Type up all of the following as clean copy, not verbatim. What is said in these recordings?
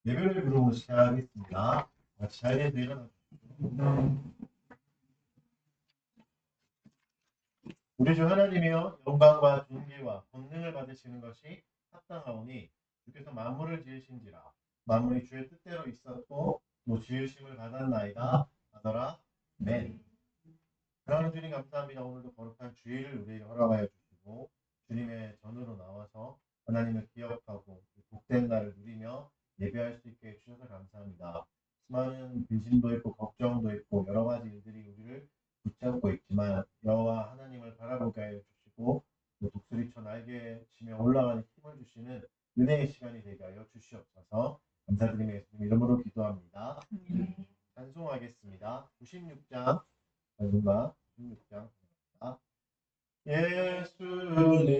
예배를 부르고 시작하겠습니다. 자리에서 일어나주시고 우리 주 하나님이여 영광과 존귀와 권능을 받으시는 것이 합당하오니 주께서 만물을 지으신지라 만물이 주의 뜻대로 있었고 또 지으심을 받았나이다 하더라. 아멘. 사랑하는 주님 감사합니다. 오늘도 거룩한 주일을 우리에게 허락하여 주시고 주님의 전으로 나와서 하나님을 기억하고 복된 날을 누리며 예배할 수 있게 해주셔서 감사합니다. 수많은 근심도 있고 걱정도 있고 여러 가지 일들이 우리를 붙잡고 있지만 여호와 하나님을 바라보게 하여 주시고 또 독수리처 날개 치며 올라가는 힘을 주시는 은혜의 시간이 되게 하여 주시옵소서. 감사드리며 예수님 이름으로 기도합니다. 찬송하겠습니다. 96장 누가 96장 예수님은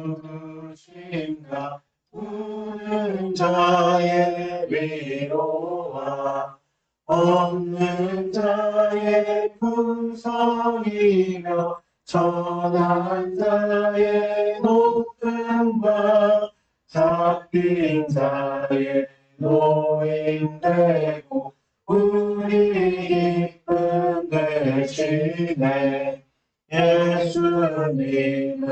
누구신가 우는 자의 위로와 없는 자의 풍성이며 천한 자의 높음과 잡힌 자의 노임되고 우리 기쁨 되시네. 예수님은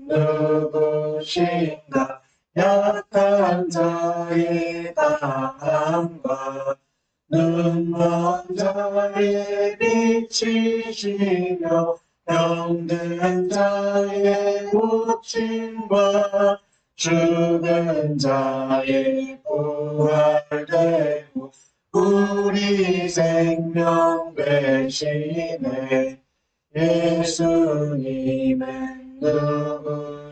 누구신가 약한 자의 강함과 눈먼 자의 빛이시며 병든 자의 고침과 죽은 자의 부활되고 우리 생명 되시네. 예수님은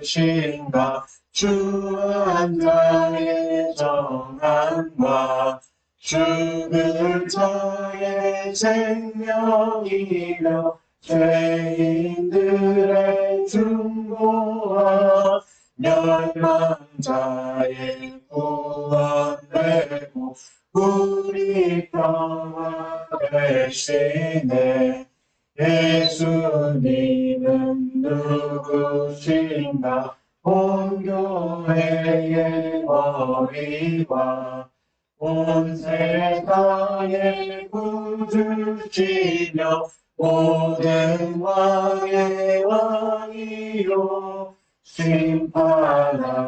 누구신가 주한 자의 정함과 죽은 자의 생명이며 죄인들의 중보와 멸망자의 구원되고 우리 평화 되시네. 예수님은 누구신가 온 교회의 머리와 온 세상의 구주시며 모든 왕의 왕이요 심판하실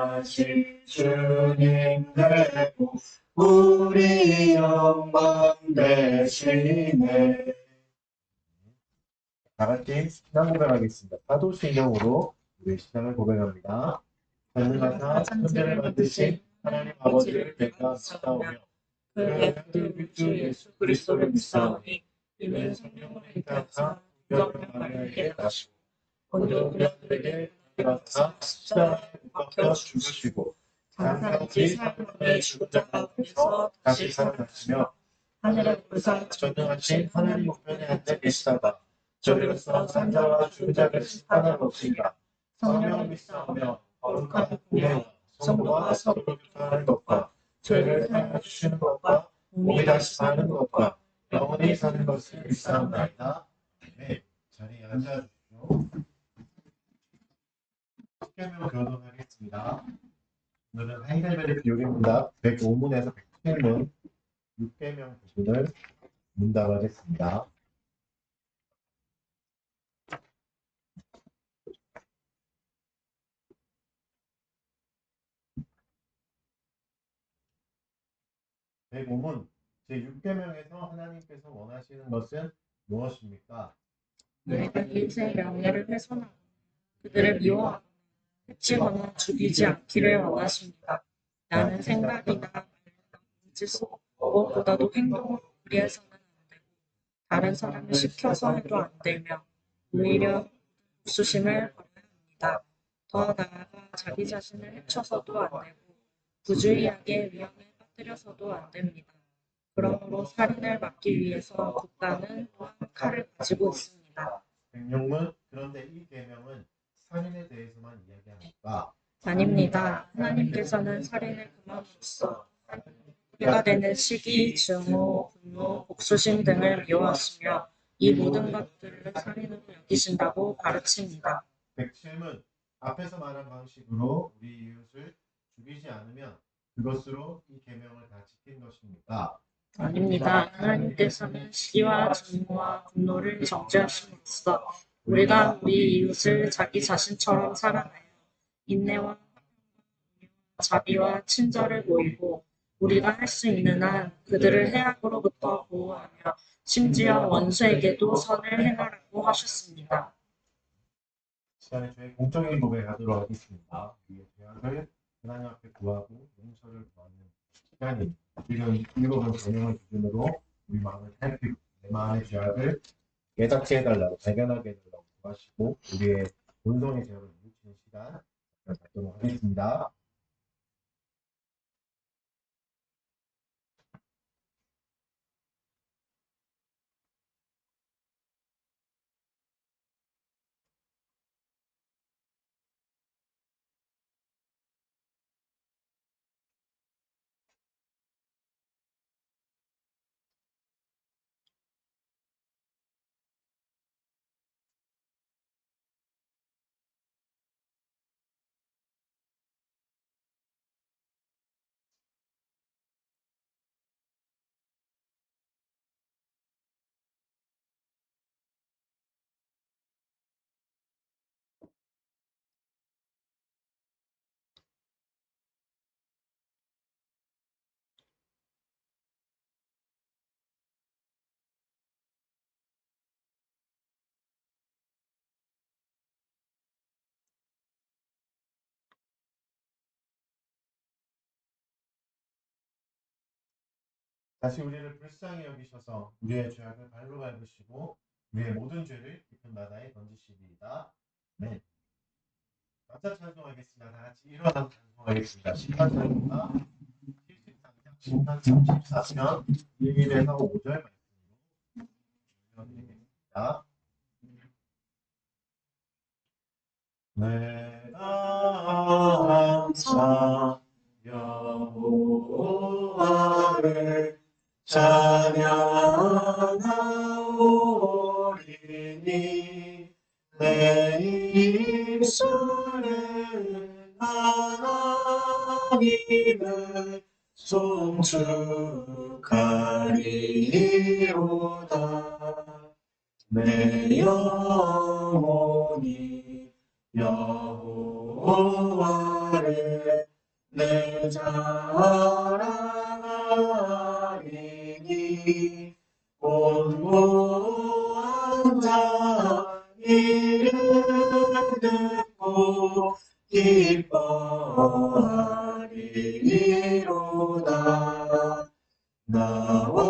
주님 되고 우리 영광 되시네. 다같이 신앙 고백하겠습니다. 사도신경으로 우리 신앙을 고백합니다. 전능하사 천지를 만드신 하나님 아버지를 내가 믿사오며 그의 아들 주 예수 그리스도를 믿사오니 이는 성령으로 잉태하사 성령 마리아에게 나시고 본토 빌라도에게 일어나사 십자가에 못 박혀 죽으시고 장사지 사람의 죽은 자 가운데서 다시 살아나시며 하늘에 불사 전능하신 하나님 우편에 앉아 계시다가 저리로서 산자와 죽은 자를 심판하러 오시리라. 성령을 믿사오며 거룩한 공예와 성도와 서로를 교통하는 것과 죄를 사하여 주시는 것과 몸이 다시 사는 것과 영원히 사는 것을 믿사옵나이다. 아멘. 자리에 앉아주시오. 십계명 교독하겠습니다. 오늘은 하이델베르크 요리문답 105문에서 107문 6계명 부분을 문답하겠습니다. 제5문 제6계명에서 하나님께서 원하시는 것은 무엇입니까? 너희가 이웃의 명예를 훼손하고 그들을 미워하고 해치거나 죽이지 않기를 원하십니다. 나는 생각이나 말이나 몸짓으로 무엇보다도 행동으로 무리해서는 안 되고 다른 사람을 시켜서 해도 안 되며 오히려 수심을 버려야 합니다. 더 나아가 자기 자신을 해쳐서도 안 되고 부주의하게 위험에 빠뜨려서도 안 됩니다. 그러므로 살인을 막기 위해서 국가는 또한 칼을 가지고 있습니다. 백령문 그런데 이 계명은 살인에 대해서만 이야기합니까? 아닙니다. 하나님께서는 살인을 그만으로써 해가 되는 시기, 증오, 분노, 복수심 등을 미워하시며 이 모든 것들을 살인으로 여기신다고 가르칩니다. 107문 앞에서 말한 방식으로 우리 이웃을 죽이지 않으면 그것으로 이 계명을 다 지킨 것입니까? 아닙니다. 하나님께서는 시기와 증오와 분노를 정죄하심으로써 우리가 우리 이웃을 자기 자신처럼 사랑하여 인내와 자비와 친절을 보이고 우리가 할 수 있는 한 그들을 해악으로부터 보호하며 심지어 원수에게도 선을 행하라고 하셨습니다. 시간에 저희 공적인 고백하도록 하겠습니다. 우리의 죄악을 하나님 앞에 구하고 용서를 구하는 시간이 읽어본 계명을 기준으로 우리 마음을 살피고 내 마음의 죄악을 깨닫게 해달라고 발견하게 해달라고 구하시고 우리의 본성의 죄악을 뉘우치는 시간 갖도록 하겠습니다. 다시 우리를 불쌍히 여기셔서 우리의 죄악을 발로 밟으시고 우리의 모든 죄를 깊은 바다에 던지시리이다. 네. 감사 찬송하겠습니다. 다 같이 일어나서 찬송하겠습니다. 18절입니다. 73장 34편 1에서 5절 말씀으로 읽어드리겠습니다. 내가 항상 여호와를 찬양하오리니 내 입술은 하나님을 송축하리로다. 내 영혼이 여호와를 내 자랑하리니 온고한 자 이를 듣고 기뻐하리로다. 나와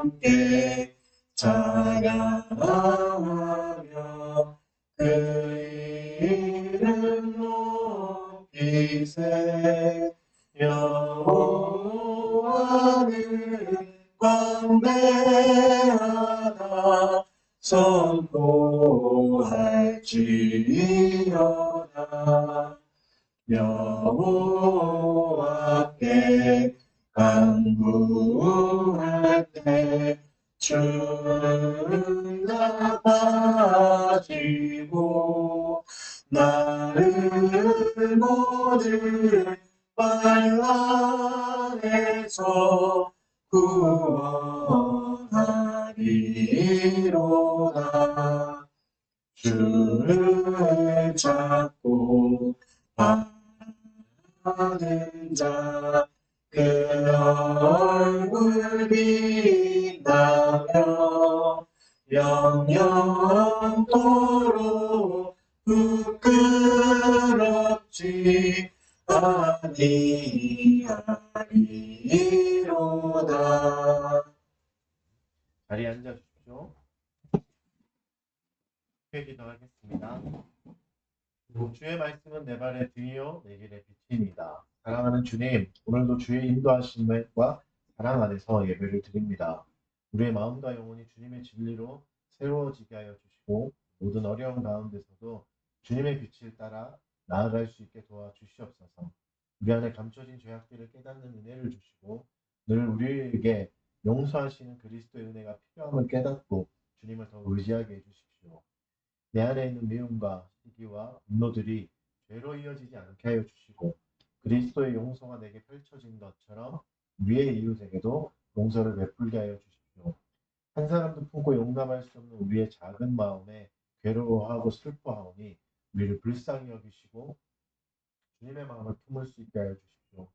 함께 찬양하며 그 이름 높이세. 여호와는 광대하다 선포할지어다. 여호와께 간구할 때 주는 답하시고 나를 모든 환난에서 구원하리로다. 주를 찾고 하는 자 그 얼굴 빛나며 영영토록 부끄럽지 아니하리로다. 자리에 앉아주십시오. 기도하겠습니다. 주의 말씀은 내 발의 등이요 내 길의 빛입니다. 사랑하는 주님, 오늘도 주의 인도하심과 사랑 안에서 예배를 드립니다. 우리의 마음과 영혼이 주님의 진리로 새로워지게 하여 주시고 모든 어려움 가운데서도 주님의 빛을 따라 나아갈 수 있게 도와주시옵소서. 우리 안에 감춰진 죄악들을 깨닫는 은혜를 주시고 늘 우리에게 용서하시는 그리스도의 은혜가 필요함을 깨닫고 주님을 더 의지하게 해주십시오. 내 안에 있는 미움과 시기와 분노들이 죄로 이어지지 않게 하여 주시고 그리스도의 용서가 내게 펼쳐진 것처럼 위의 이웃에게도 용서를 베풀게 하여 주십시오. 한 사람도 품고 용납할 수 없는 우리의 작은 마음에 괴로워하고 슬퍼하오니 우리를 불쌍히 여기시고 주님의 마음을 품을 수 있게 하여 주십시오.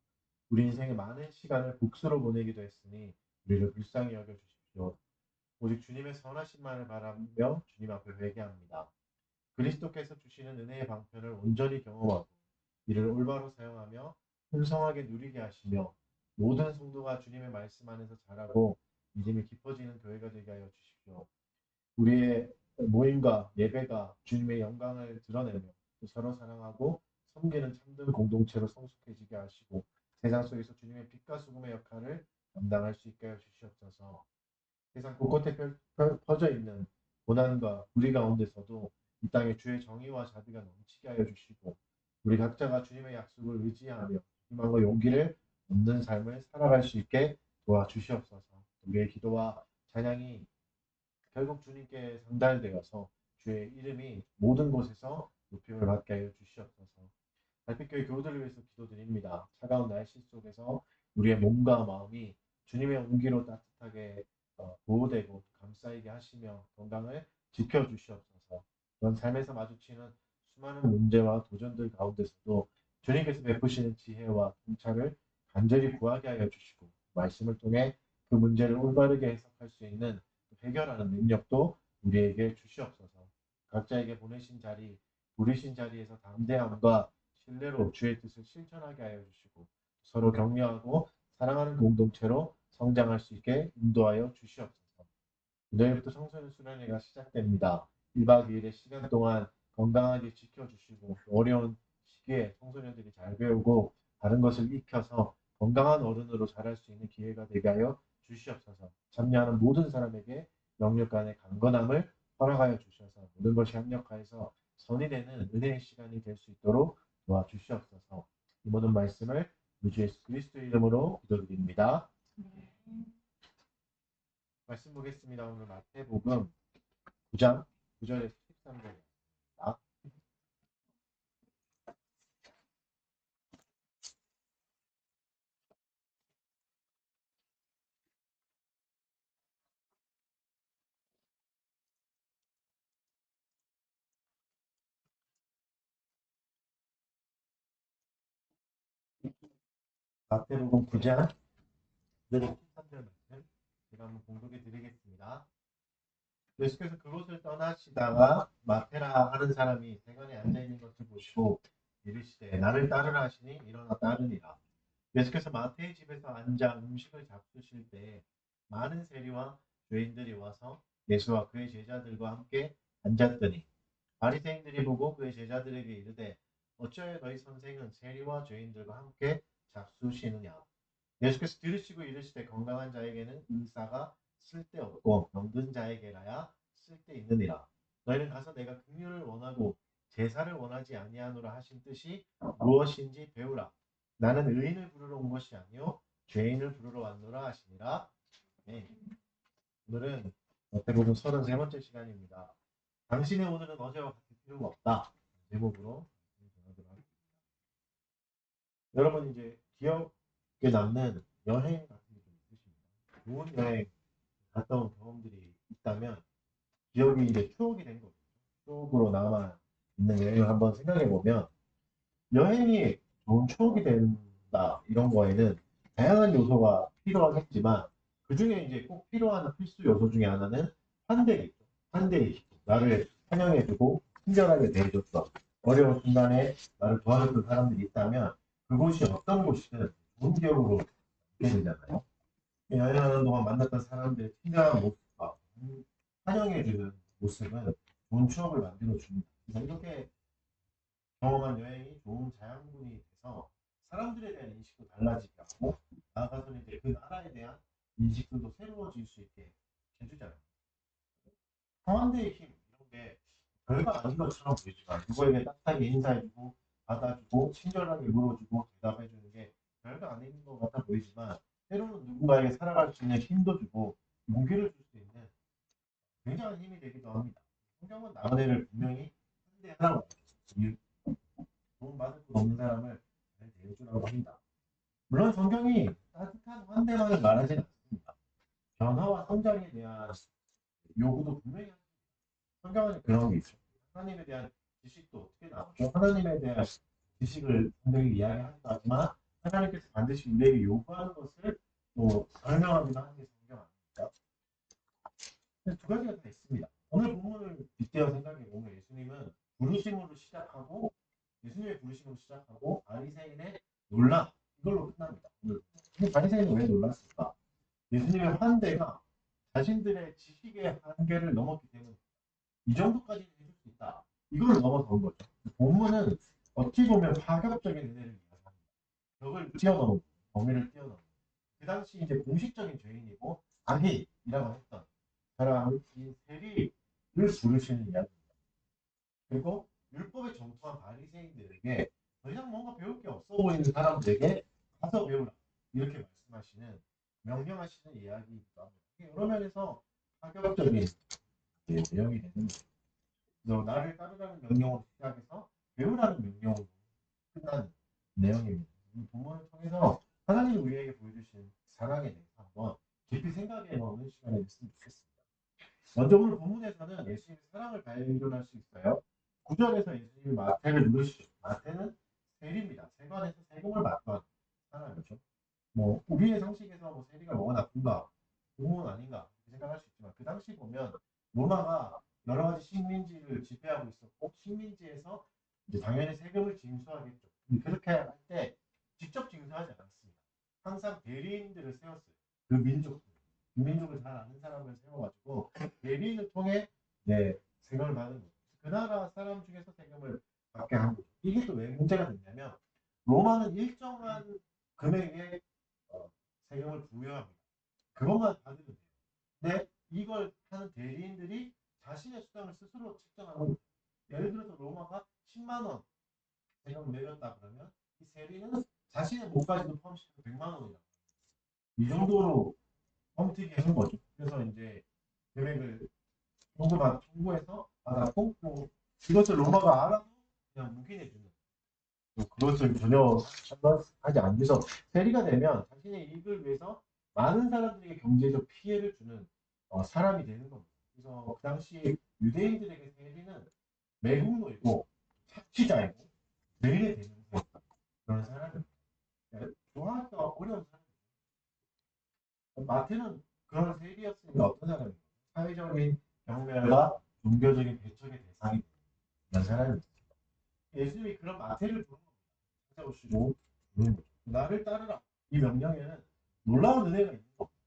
우리 인생의 많은 시간을 복수로 보내기도 했으니 우리를 불쌍히 여겨 주십시오. 오직 주님의 선하심만을 바라며 주님 앞에 회개합니다. 그리스도께서 주시는 은혜의 방편을 온전히 경험하고 이를 올바로 사용하며 풍성하게 누리게 하시며 모든 성도가 주님의 말씀 안에서 자라고 믿음이 깊어지는 교회가 되게 하여 주십시오. 우리의 모임과 예배가 주님의 영광을 드러내며 또 서로 사랑하고 섬기는 참된 공동체로 성숙해지게 하시고 세상 속에서 주님의 빛과 소금의 역할을 감당할 수 있게 하여 주시옵소서. 세상 곳곳에 퍼져 있는 고난과 불의 가운데서도 이 땅에 주의 정의와 자비가 넘치게 하여 주시고 우리 각자가 주님의 약속을 의지하며 희망과 용기를 얻는 삶을 살아갈 수 있게 도와주시옵소서. 우리의 기도와 찬양이 결국 주님께 전달되어서 주의 이름이 모든 곳에서 높임을 받게 하여 주시옵소서. 달빛교회 교우들을 위해서 기도드립니다. 차가운 날씨 속에서 우리의 몸과 마음이 주님의 온기로 따뜻하게 보호되고 감싸이게 하시며 건강을 지켜주시옵소서. 그런 삶에서 마주치는 수많은 문제와 도전들 가운데서도 주님께서 베푸시는 지혜와 통찰을 간절히 구하게 하여 주시고 말씀을 통해 그 문제를 올바르게 해석할 수 있는 해결하는 능력도 우리에게 주시옵소서. 각자에게 보내신 자리, 부르신 자리에서 담대함과 신뢰로 주의 뜻을 실천하게 하여 주시고 서로 격려하고 사랑하는 공동체로 성장할 수 있게 인도하여 주시옵소서. 내일부터 청소년 수련회가 시작됩니다. 1박 2일의 시간 동안 건강하게 지켜주시고 어려운 시기에 청소년들이 잘 배우고 다른 것을 익혀서 건강한 어른으로 자랄 수 있는 기회가 되게 하여 주시옵소서. 참여하는 모든 사람에게 영역 간의 강건함을 허락하여 주셔서 모든 것이 협력하여서 선이 되는 은혜의 시간이 될 수 있도록 도와주시옵소서. 이 모든 말씀을 우리 주 예수 그리스도의 이름으로 기도드립니다. 말씀 보겠습니다. 오늘 마태복음 9장 9절에서 13절입니다. 마태복음 9장 9절에서 13절 말씀 제가 한번 공독해 드리겠습니다. 예수께서 그곳을 떠나시다가 마테라 하는 사람이 대관에 앉아있는 것을 보시고 이르시되 나를 따르라 하시니 일어나 따르니라. 예수께서 마태의 집에서 앉아 음식을 잡수실 때 많은 세리와 죄인들이 와서 예수와 그의 제자들과 함께 앉았더니 바리새인들이 보고 그의 제자들에게 이르되 어찌하여 너희 선생은 세리와 죄인들과 함께 잡수시느냐. 예수께서 들으시고 이르시되 건강한 자에게는 의사가 쓸데없고 병든 자에게라야 쓸데있느니라. 너희는 가서 내가 긍휼을 원하고 제사를 원하지 아니하노라 하신 뜻이 무엇인지 배우라. 나는 의인을 부르러 온 것이 아니요 죄인을 부르러 왔노라 하시니라. 네. 오늘은 마태복음 33번째 시간입니다. 당신의 오늘은 어제와 같을 필요가 없다. 제목으로 전하도록 하겠습니다. 여러분 이제 기억에 남는 여행 같은 게 좀 있으십니까? 좋은 여행 갔다 온 경험들이 있다면 기억이 이제 추억이 된 거죠. 추억으로 남아 있는 여행을 한번 생각해 보면 여행이 좋은 추억이 된다 이런 거에는 다양한 요소가 필요하겠지만 그 중에 이제 꼭 필요한 필수 요소 중에 하나는 환대이죠. 환대의 나를 환영해주고 친절하게 대해줬던 어려운 순간에 나를 도와줬던 사람들이 있다면 그곳이 어떤 곳이든 좋은 기억으로 남게 되잖아요. 여행하는 동안 만났던 사람들의 친절한 모습과 환영해주는 모습은 좋은 추억을 만들어줍니다. 그래서 이렇게 경험한 여행이 좋은 자양분이 돼서 사람들에 대한 인식도 달라지게 하고 나아가서는 이제 그 나라에 대한 인식들도 새로워질 수 있게 해주잖아요. 상황대의 힘 이런 게 별거 아닌 것처럼 보이지만 누구에게 따뜻하게 인사해주고 받아주고 친절하게 물어주고 대답해주는 게 별거 아닌 것 같아 보이지만 때로는 누군가에게 살아갈 수 있는 힘도 주고 무기를 줄 수 있는 굉장한 힘이 되기도 합니다. 성경은 나그네를 분명히 한대하라고 도움받을 것 없는 사람을 잘 내주라고 합니다. 물론 성경이 따뜻한 환대만을 말하지는 않습니다. 변화와 성장에 대한 요구도 분명히 합니다. 성경은 그런 게 있어요. 하나님에 대한 지식도 어떻게 나오죠? 하나님에 대한 지식을 성경이 이야기하기도 하지만 하나님께서 반드시 우리에게 요구하는 것을 또 설명하기도 하는 게 성경 아닙니까? 두 가지가 다 있습니다. 오늘 본문을 빗대어 생각해 보면 예수님은 부르심으로 시작하고 예수님의 부르심으로 시작하고 바리새인의 논란 이걸로 끝납니다. 근데 바리새인은 왜 놀랐을까? 예수님의 환대가 자신들의 지식의 한계를 넘었기 때문에 이 정도까지는 해줄 수 있다. 이걸 넘어선 거죠. 본문은 어찌 보면 파격적인 은혜를 이야기합니다. 벽을 뛰어넘은 범위를 뛰어넘은 그 당시 이제 공식적인 죄인이고 악인이라고 했던 사람을 이 세리를 부르시는 이야기입니다. 그리고 율법에 정통한 바리새인들에게 더 이상 뭔가 배울 게 없어 보이는 사람들에게 가서 배우라 이렇게 말씀하시는 명령하시는 이야기이기도 합니다. 여러 면에서 파격적인 내용이 되는 거죠. 그래서 나를 따르라는 명령으로 시작해서 배우라는 명령으로 끝나는 내용입니다. 이 본문을 통해서 하나님이 우리에게 보여주신 사랑에 대해서 한번 깊이 생각해 보는 시간이 됐으면 좋겠습니다. 먼저 오늘 본문에서는 예수님의 사랑을 발견할 수 있어요. 9절에서 예수님이 마태를 누르시죠. 마태는 세리입니다. 세관에서 세금을 받던 사람이죠. 뭐 우리의 상식에서 뭐 세리가 뭐가 나쁜가, 공무원 아닌가 이렇게 생각할 수 있지만 그 당시 보면 로마가 여러 가지 식민지를 지배하고 있었고 식민지에서 이제 당연히 세금을 징수하겠죠. 그렇게 할 때 직접 징수하지 않았습니다. 항상 대리인들을 세웠어요. 그 민족을 잘 아는 사람을 세워가지고 대리인을 통해 세금을 받는 거죠. 그 나라 사람 중에서 세금을 받게 한 거죠. 이게 또 왜 문제가 됐냐면 로마는 일정한 금액의 세금을 부여합니다. 그것만 받으면 돼요. 근데 이걸 하는 대리인들이 자신의 수당을 스스로 측정하는 거죠. 예를 들어서 로마가 10만 원 세금을 매겼다 그러면 이 세리는 자신의 몸까지도 포함시켜 100만 원이라고. 이 정도로 뻥튀기 하는 거죠. 그래서 이제 금액을 청구해서 받았고 뭐 이것을 로마가 알아도 그냥 묵인해 주는 그것을 전혀 하지 않면서 세리가 되면 자신의 이익을 위해서 많은 사람들에게 경제적 피해를 주는 사람이 되는 겁니다. 그래서 그 당시 유대인들에게 세리는 매국노이고 착취자이고 매일에 되는 그런 사람입니다. 좋아하기가 어려운 사람입니다. 마태는 그런 세리였으니까 어떤 사람입니까? 사회적인 경멸과 종교적인 배척의 대상이 되는 사람입니다. 예수님이 그런 마태를 부른 겁니다. 찾아오시고 나를 따르라. 이 명령에는 놀라운 은혜가 있는 겁니다.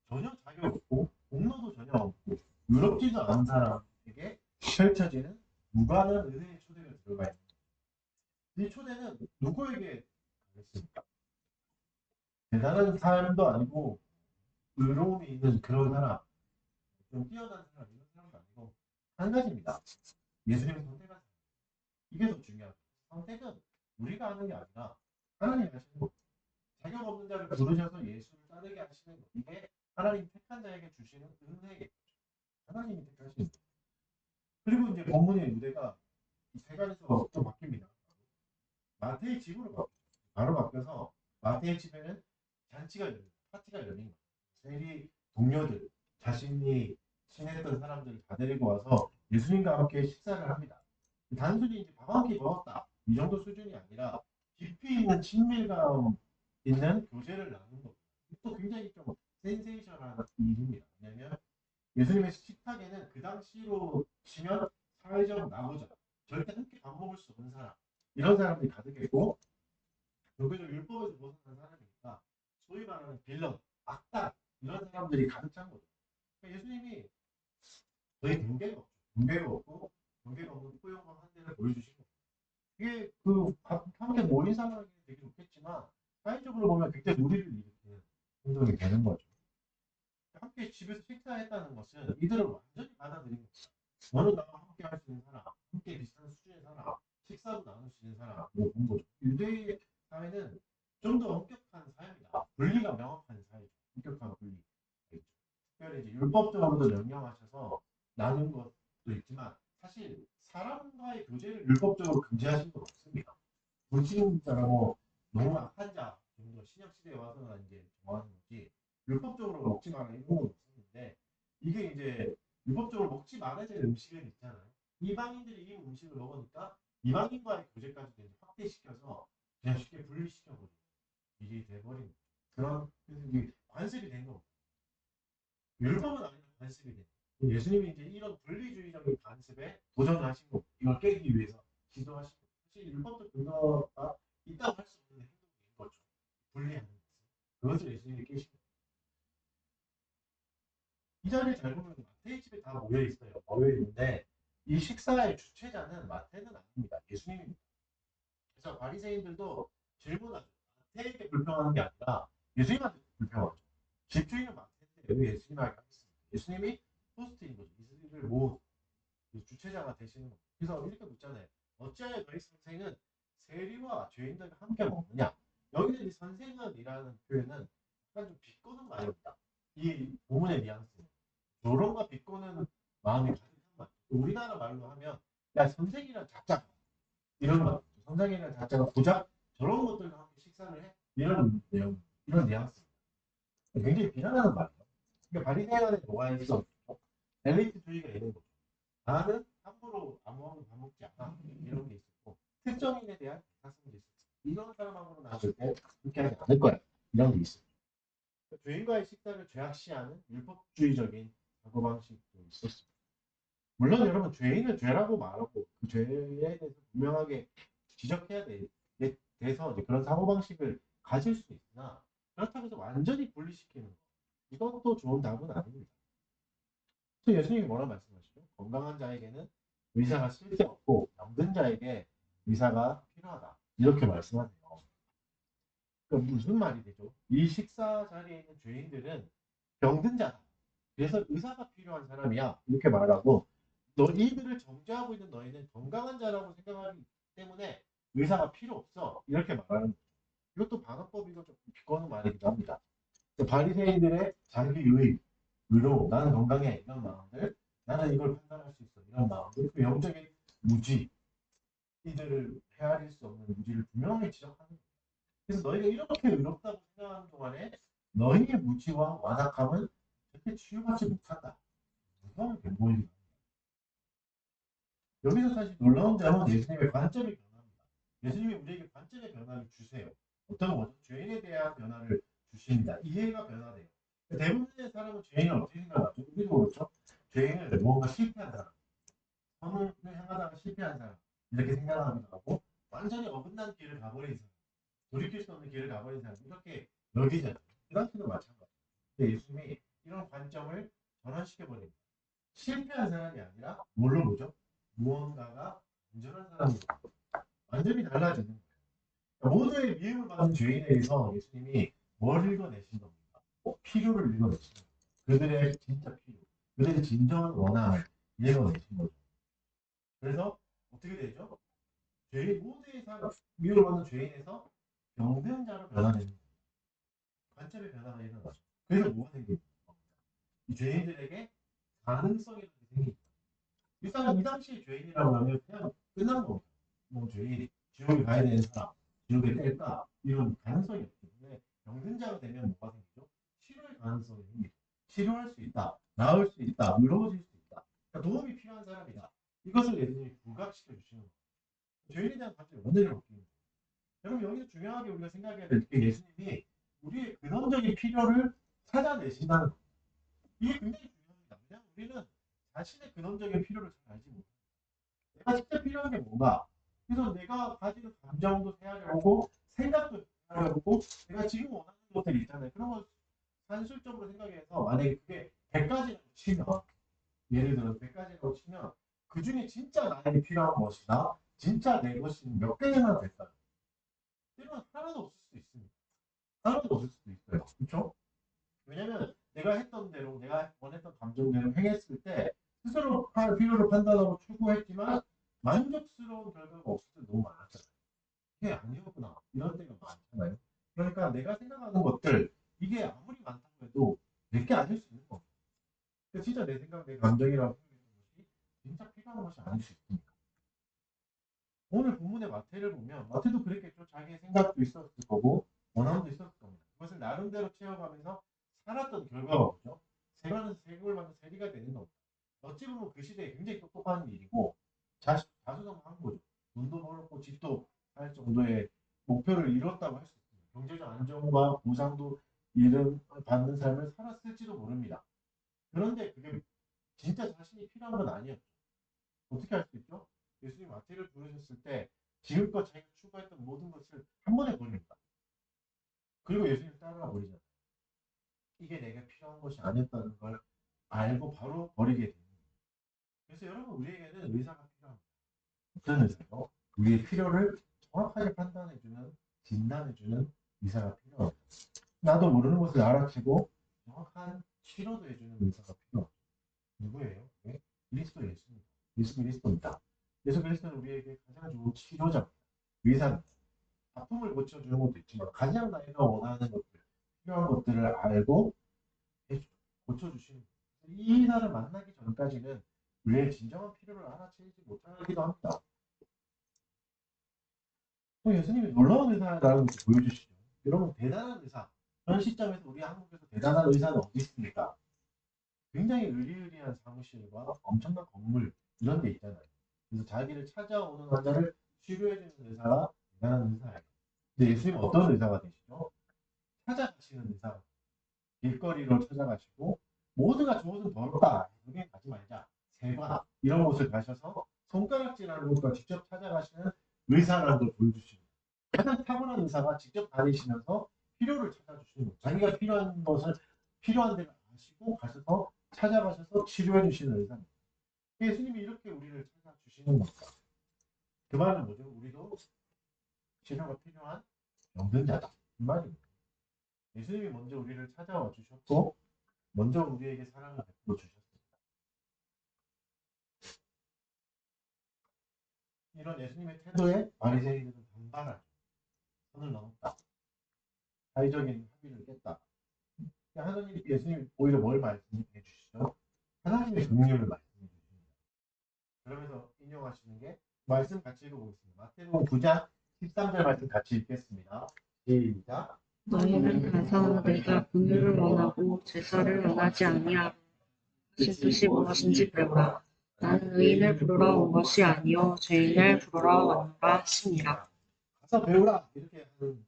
전혀 자격 없고 공로도 전혀 없고 유럽지도 않은 사람에게 펼쳐지는 무관한 은혜의 초대가 들어가 있는 겁니다. 이 초대는 누구에게 가겠습니까? 대단한 사람도 아니고 의로움이 있는 그런 사람, 좀 뛰어난 사람 이런 사람도 아니고 한 가지입니다. 예수님을 선택한 사람. 이게 더 중요합니다. 선택은 우리가 하는 게 아니라 하나님이 하시는 것. 자격 없는 자를 부르셔서 예수를 따르게 하시는 것. 이게 하나님 택한 자에게 주시는 은혜겠죠. 하나님이 택하시는 것. 그리고 이제 본문의 무대가 이 세간에서 또 바뀝니다. 마태의 집으로 바뀌죠. 바로 바뀌어서 마태의 집에는 잔치가 열립니다. 파티가 열린 거예요. 세리 동료들, 자신이 친했던 사람들을 다 데리고 와서 예수님과 함께 식사를 합니다. 단순히 이제 밥 한 끼 먹었다 이 정도 수준이 아니라 깊이 있는 친밀감 있는 교제를 나누는 겁니다. 또 굉장히 좀 센세이션한 일입니다. 왜냐하면 예수님의 식탁에는 그 당시로 치면 사회적 나부자, 절대 함께 밥 먹을 수 없는 사람 이런 사람들이 가득했고 교회적 율법에서 벗어난 사람이니까 소위 말하는 빌런, 악당 이런 사람들이 가득 찬 거죠. 그러니까 예수님이 저희 경계가 없죠. 경계가 없고 경계가 없는 포용과 한대를 보여주신 거예요. 이게 그 함께 모인 상황이 되게 좋겠지만 사회적으로 보면 굉장히 무리를 일으키는 행동이 되는 거죠. 함께 집에서 식사했다는 것은 이들을 완전히 받아들인 겁니다. 너는 나와 함께 할 수 있는 사람, 함께 비슷한 수준의 사람, 식사도 나눌 수 있는 사람으로 본 거죠. 유대의 사회는 좀 더 엄격한 사회입니다. 분리가 명확한 사회죠. 엄격한 분리. 특별히 이제 율법적으로도 명령하셔서 나눈 것도 있지만 사실 사람과의 교제를 율법적으로 금지하신 건 없습니다. 불신자라고 너무 악한 자 정도 신약 시대에 와서는 이제 정하는 거지 율법적으로 먹지 말라 이런 건 없었는데 이게 이제 율법적으로 먹지 말아야 될 음식은 있잖아요. 이방인들이 이 음식을 먹으니까 이방인과의 교제까지 이제 확대시켜서 그냥 쉽게 분리시켜버리고 일이 돼버린 그런 그래서 이게 관습이 된 겁니다. 율법은 아니라 관습이 된 거예요. 예수님이 이제 이런 분리주의적인 관습에 도전하신 거 이걸 깨기 위해서 기도하신 거 사실 율법적 근거가 있다고 할 수 없는 행동인 거죠. 분리하는 것은 그것을 예수님이 깨신 거예요. 이 자리에 잘 보면 마태의 집에 다 모여 있어요. 모여 있는데 이 식사의 주체자는 마태는 아닙니다. 예수님입니다. 그래서 바리새인들도 질문하죠. 마태에게 불평하는 게 아니라 예수님한테 불평하죠. 집주인은 마태인데 왜 예수님에게 하겠습니까? 예수님이 호스트인 거죠. 이스라엘을 모은 주체자가 되시는 거죠. 그래서 이렇게 묻잖아요. 어찌하여 너희 선생은 세리와 죄인들과 함께 먹느냐? 여기서 이 선생은이라는 표현은 약간 좀 비꼬는 말입니다. 이 부분의 뉘앙스는 조롱과 비꼬는 마음이 가득한 말. 우리나라 말로 하면 야 선생이란 작자 이런 거. 선생이란 작자가 고작 저런 것들과 함께 식사를 해 이런 내용 이런 뉘앙스입니다. 굉장히 비난하는 말이에요. 그러니까 바리새인 안에 뭐가 있어? 엘리트주의가 있는 거죠. 나는 함부로 아무하고도 밥 먹지 않아 이런 게 있었고 특정인에 대한 가슴도 있었어. 이런 사람하고는 나 절대 그렇게 하지 않을 거야 이런 게 있어요. 죄인과의 식사를 죄악시하는 율법주의적인 사고방식도 있었습니다. 물론 여러분 죄인을 죄라고 말하고 그 죄에 대해서 분명하게 지적해야 돼서 이제 그런 사고방식을 가질 수 있으나 그렇다고 해서 완전히 분리시키는 거 이것도 좋은 답은 아닙니다. 그래서 예수님이 뭐라 말씀하시죠? 건강한 자에게는 의사가 쓸데없고 병든 자에게 의사가 필요하다 이렇게 말씀하세요. 그러니까 무슨 말이 되죠? 이 식사 자리에 있는 죄인들은 병든 자다. 그래서 의사가 필요한 사람이야. 이렇게 말하고 너 이들을 정죄하고 있는 너희는 건강한 자라고 생각하기 때문에 의사가 필요 없어. 이렇게 말하는 거죠. 이것도 반어법이고 좀 비꼬는 말이기도 합니다. 바리새인들의 자기의 의로 나는 건강해 이런 마음들 나는 이걸 판단할 수 있어 이런 마음들 그 영적인 무지 이들을 헤아릴 수 없는 무지를 분명히 지적하는 거예요. 그래서 너희가 이렇게 의롭다고 생각하는 동안에 너희의 무지와 완악함은 절대 치유받지 못한다. 무서운 경고입니다. 여기서 사실 놀라운 점은 예수님의 관점이 변합니다. 예수님이 우리에게 관점의 변화를 주세요. 어떤 거죠? 죄인에 대한 변화를 주십니다. 이해가 변화돼요. 대부분의 사람은 죄인을 어떻게 생각하죠? 우리도 그렇죠? 죄인을 무언가 실패한 사람, 선을 향하다가 실패한 사람 이렇게 생각하기도 하고 완전히 어긋난 길을 가버린 사람, 돌이킬 수 없는 길을 가버린 사람 이렇게 여기잖아요. 그 당시도 마찬가지예요. 근데 예수님이 이런 관점을 전환시켜버립니다. 실패한 사람이 아니라 뭘로 보죠? 무언가가 온전한 사람으로 완전히 달라지는 거예요. 그러니까 모두의 미움을 받는 죄인에게서 예수님이 뭘 읽어내신 겁니까? 필요를 읽어내신 거예요. 그들의 진짜 필요, 그들의 진정한 원함을 읽어내신 거죠. 그래서 어떻게 되죠? 죄인 모두의 사람 미움을 받는 죄인에서 병든 자로 변화되는 거예요. 관점의 변화가 일어나죠. 그래서 뭐가 생깁니까? 이 죄인들에게 가능성이라는 게 생깁니다. 일단 이 당시의 죄인이라고 하면 그냥 끝난 겁니다. 뭐 죄인이 지옥에 가야 되는 사람, 지옥에 뗄까 이런 가능성이 없기 때문에 병든 자가 되면 뭐가 생기죠? 치료의 가능성이 생기죠. 치료할 수 있다, 나을 수 있다, 의로워질 수 있다. 그러니까 도움이 필요한 사람이다. 이것을 예수님이 부각시켜 주시는 거예요. 죄인에 대한 관점이 완전히 바뀌는 거예요. 여러분 여기서 중요하게 우리가 생각해야 될 게 예수님이 우리의 근원적인 필요를 찾아내신다는 거예요. 이게 굉장히 중요합니다. 왜냐하면 우리는 자신의 근원적인 필요를 잘 알지 못해요. 내가 진짜 필요한 게 뭔가. 그래서 내가 가지는 감정도 헤아려보고 생각도 헤아려보고 내가 지금 원하는 것들이 있잖아요. 그런 걸 산술적으로 생각해서 만약에 그게 100가지라고 치면 예를 들어서 100가지라고 치면 그 중에 진짜 나에게 필요한 것이다. 진짜 내 것이 몇 개나 될까요? 때로는 하나도 없을 수도 있습니다. 하나도 없을 수도 있어요. 그렇죠? 왜냐면 내가 했던 대로 내가 원했던 감정대로 행했을 때 스스로 필요를 판단하고 추구했지만 만족스러운 결과가 없을 때 너무 많았잖아요. 이게 아니었구나 이런 때가 많잖아요. 그러니까 내가 생각하는 것들 이게 아무리 많다고 해도 내게 아닐 수 있는 겁니다. 그러니까 진짜 내 생각 내 감정이라고 생각했던 것이 진짜 필요한 것이 아닐 수 있습니다. 오늘 본문의 마태를 보면 마태도 그랬겠죠. 자기의 생각도 있었을 거고 원함도 있었을 겁니다. 그것을 나름대로 채워가면서 살았던 결과가 뭐죠? 세관에서 세금을 받는 세리가 되는 겁니다. 어찌 보면 그 시대에 굉장히 똑똑한 일이고 자수성가한 거죠. 돈도 벌었고 집도 살 정도의 목표를 이뤘다고 할 수 있습니다. 경제적 안정과 보상도 이런 받는 삶을 살았을지도 모릅니다. 그런데 그게 진짜 자신이 필요한 건 아니었죠. 어떻게 할 수 있죠? 예수님 마태를 부르셨을 때 지금껏 자기가 추구했던 모든 것을 한 번에 버립니다. 그리고 예수님 따라 버리잖아요. 이게 내가 필요한 것이 아니었다는 걸 알고 바로 버리게 됩니다. 그래서 여러분 우리에게는 의사가 필요합니다. 어떤 의사요? 우리의 필요를 정확하게 판단해주는, 진단해주는 의사가 필요합니다. 나도 모르는 것을 알아채고 정확한 치료도 해주는 의사가 필요합니다. 누구예요? 네? 그리스도 예수입니다. 예수 그리스도입니다. 예수 그리스도는 우리에게 가장 좋은 치료자입니다. 의사입니다. 아픔을 고쳐주는 것도 있지만 가장 나이가 원하는 것들, 필요한 것들을 알고 고쳐주시는 거예요. 이 의사를 만나기 전까지는 우리의 진정한 필요를 알아채지 못하기도 합니다. 예수님이 놀라운 의사라는 것을 보여주시죠. 여러분 대단한 의사. 현 시점에서 우리 한국에서 대단한 의사는 어디 있습니까? 굉장히 의리의리한 사무실과 엄청난 건물 이런 데 있잖아요. 그래서 자기를 찾아오는 환자를 치료해주는 의사가 대단한 의사예요. 근데 예수님은 어떤 의사가 되시죠? 찾아가시는 의사. 길거리로 찾아가시고 모두가 저곳은 더럽다. 여기 가지 말자. 세관 이런 곳을 가셔서 손가락질하는 곳과 직접 찾아가시는 의사라는 걸 보여주십니다. 가장 타고난 의사가 직접 다니시면서 필요를 찾아주시는 거예요. 자기가 필요한 것을 필요한 데를 아시고 가셔서 찾아가셔서 치료해 주시는 의사입니다. 예수님이 이렇게 우리를 찾아주시는 겁니다. 그 말은 뭐죠? 우리도 치료가 필요한 병든자다. 이 말입니다. 예수님이 먼저 우리를 찾아와 주셨고 먼저 우리에게 사랑을 베풀어 주셨습니다. 이런 예수님의 태도에 바리새인들은 반발하죠. 선을 넘었다. 사회적인 합의를 깼다. 하나님 예수님 오히려 뭘 말씀해 주시죠? 하나님의 긍휼을 말씀해 주십니다. 그러면서 인용하시는 게 말씀 같이 읽어보겠습니다. 마태복음 9장 13절 말씀 같이 읽겠습니다. 시작. 너희는 가서 내가 긍휼을 원하고 제사를 원하지 아니하신 뜻이 무엇인지 배우라. 나는 의인을 부르러 온 것이 아니요 죄인을 부르러 왔노라 하시니라. 가서 배우라 이렇게 하는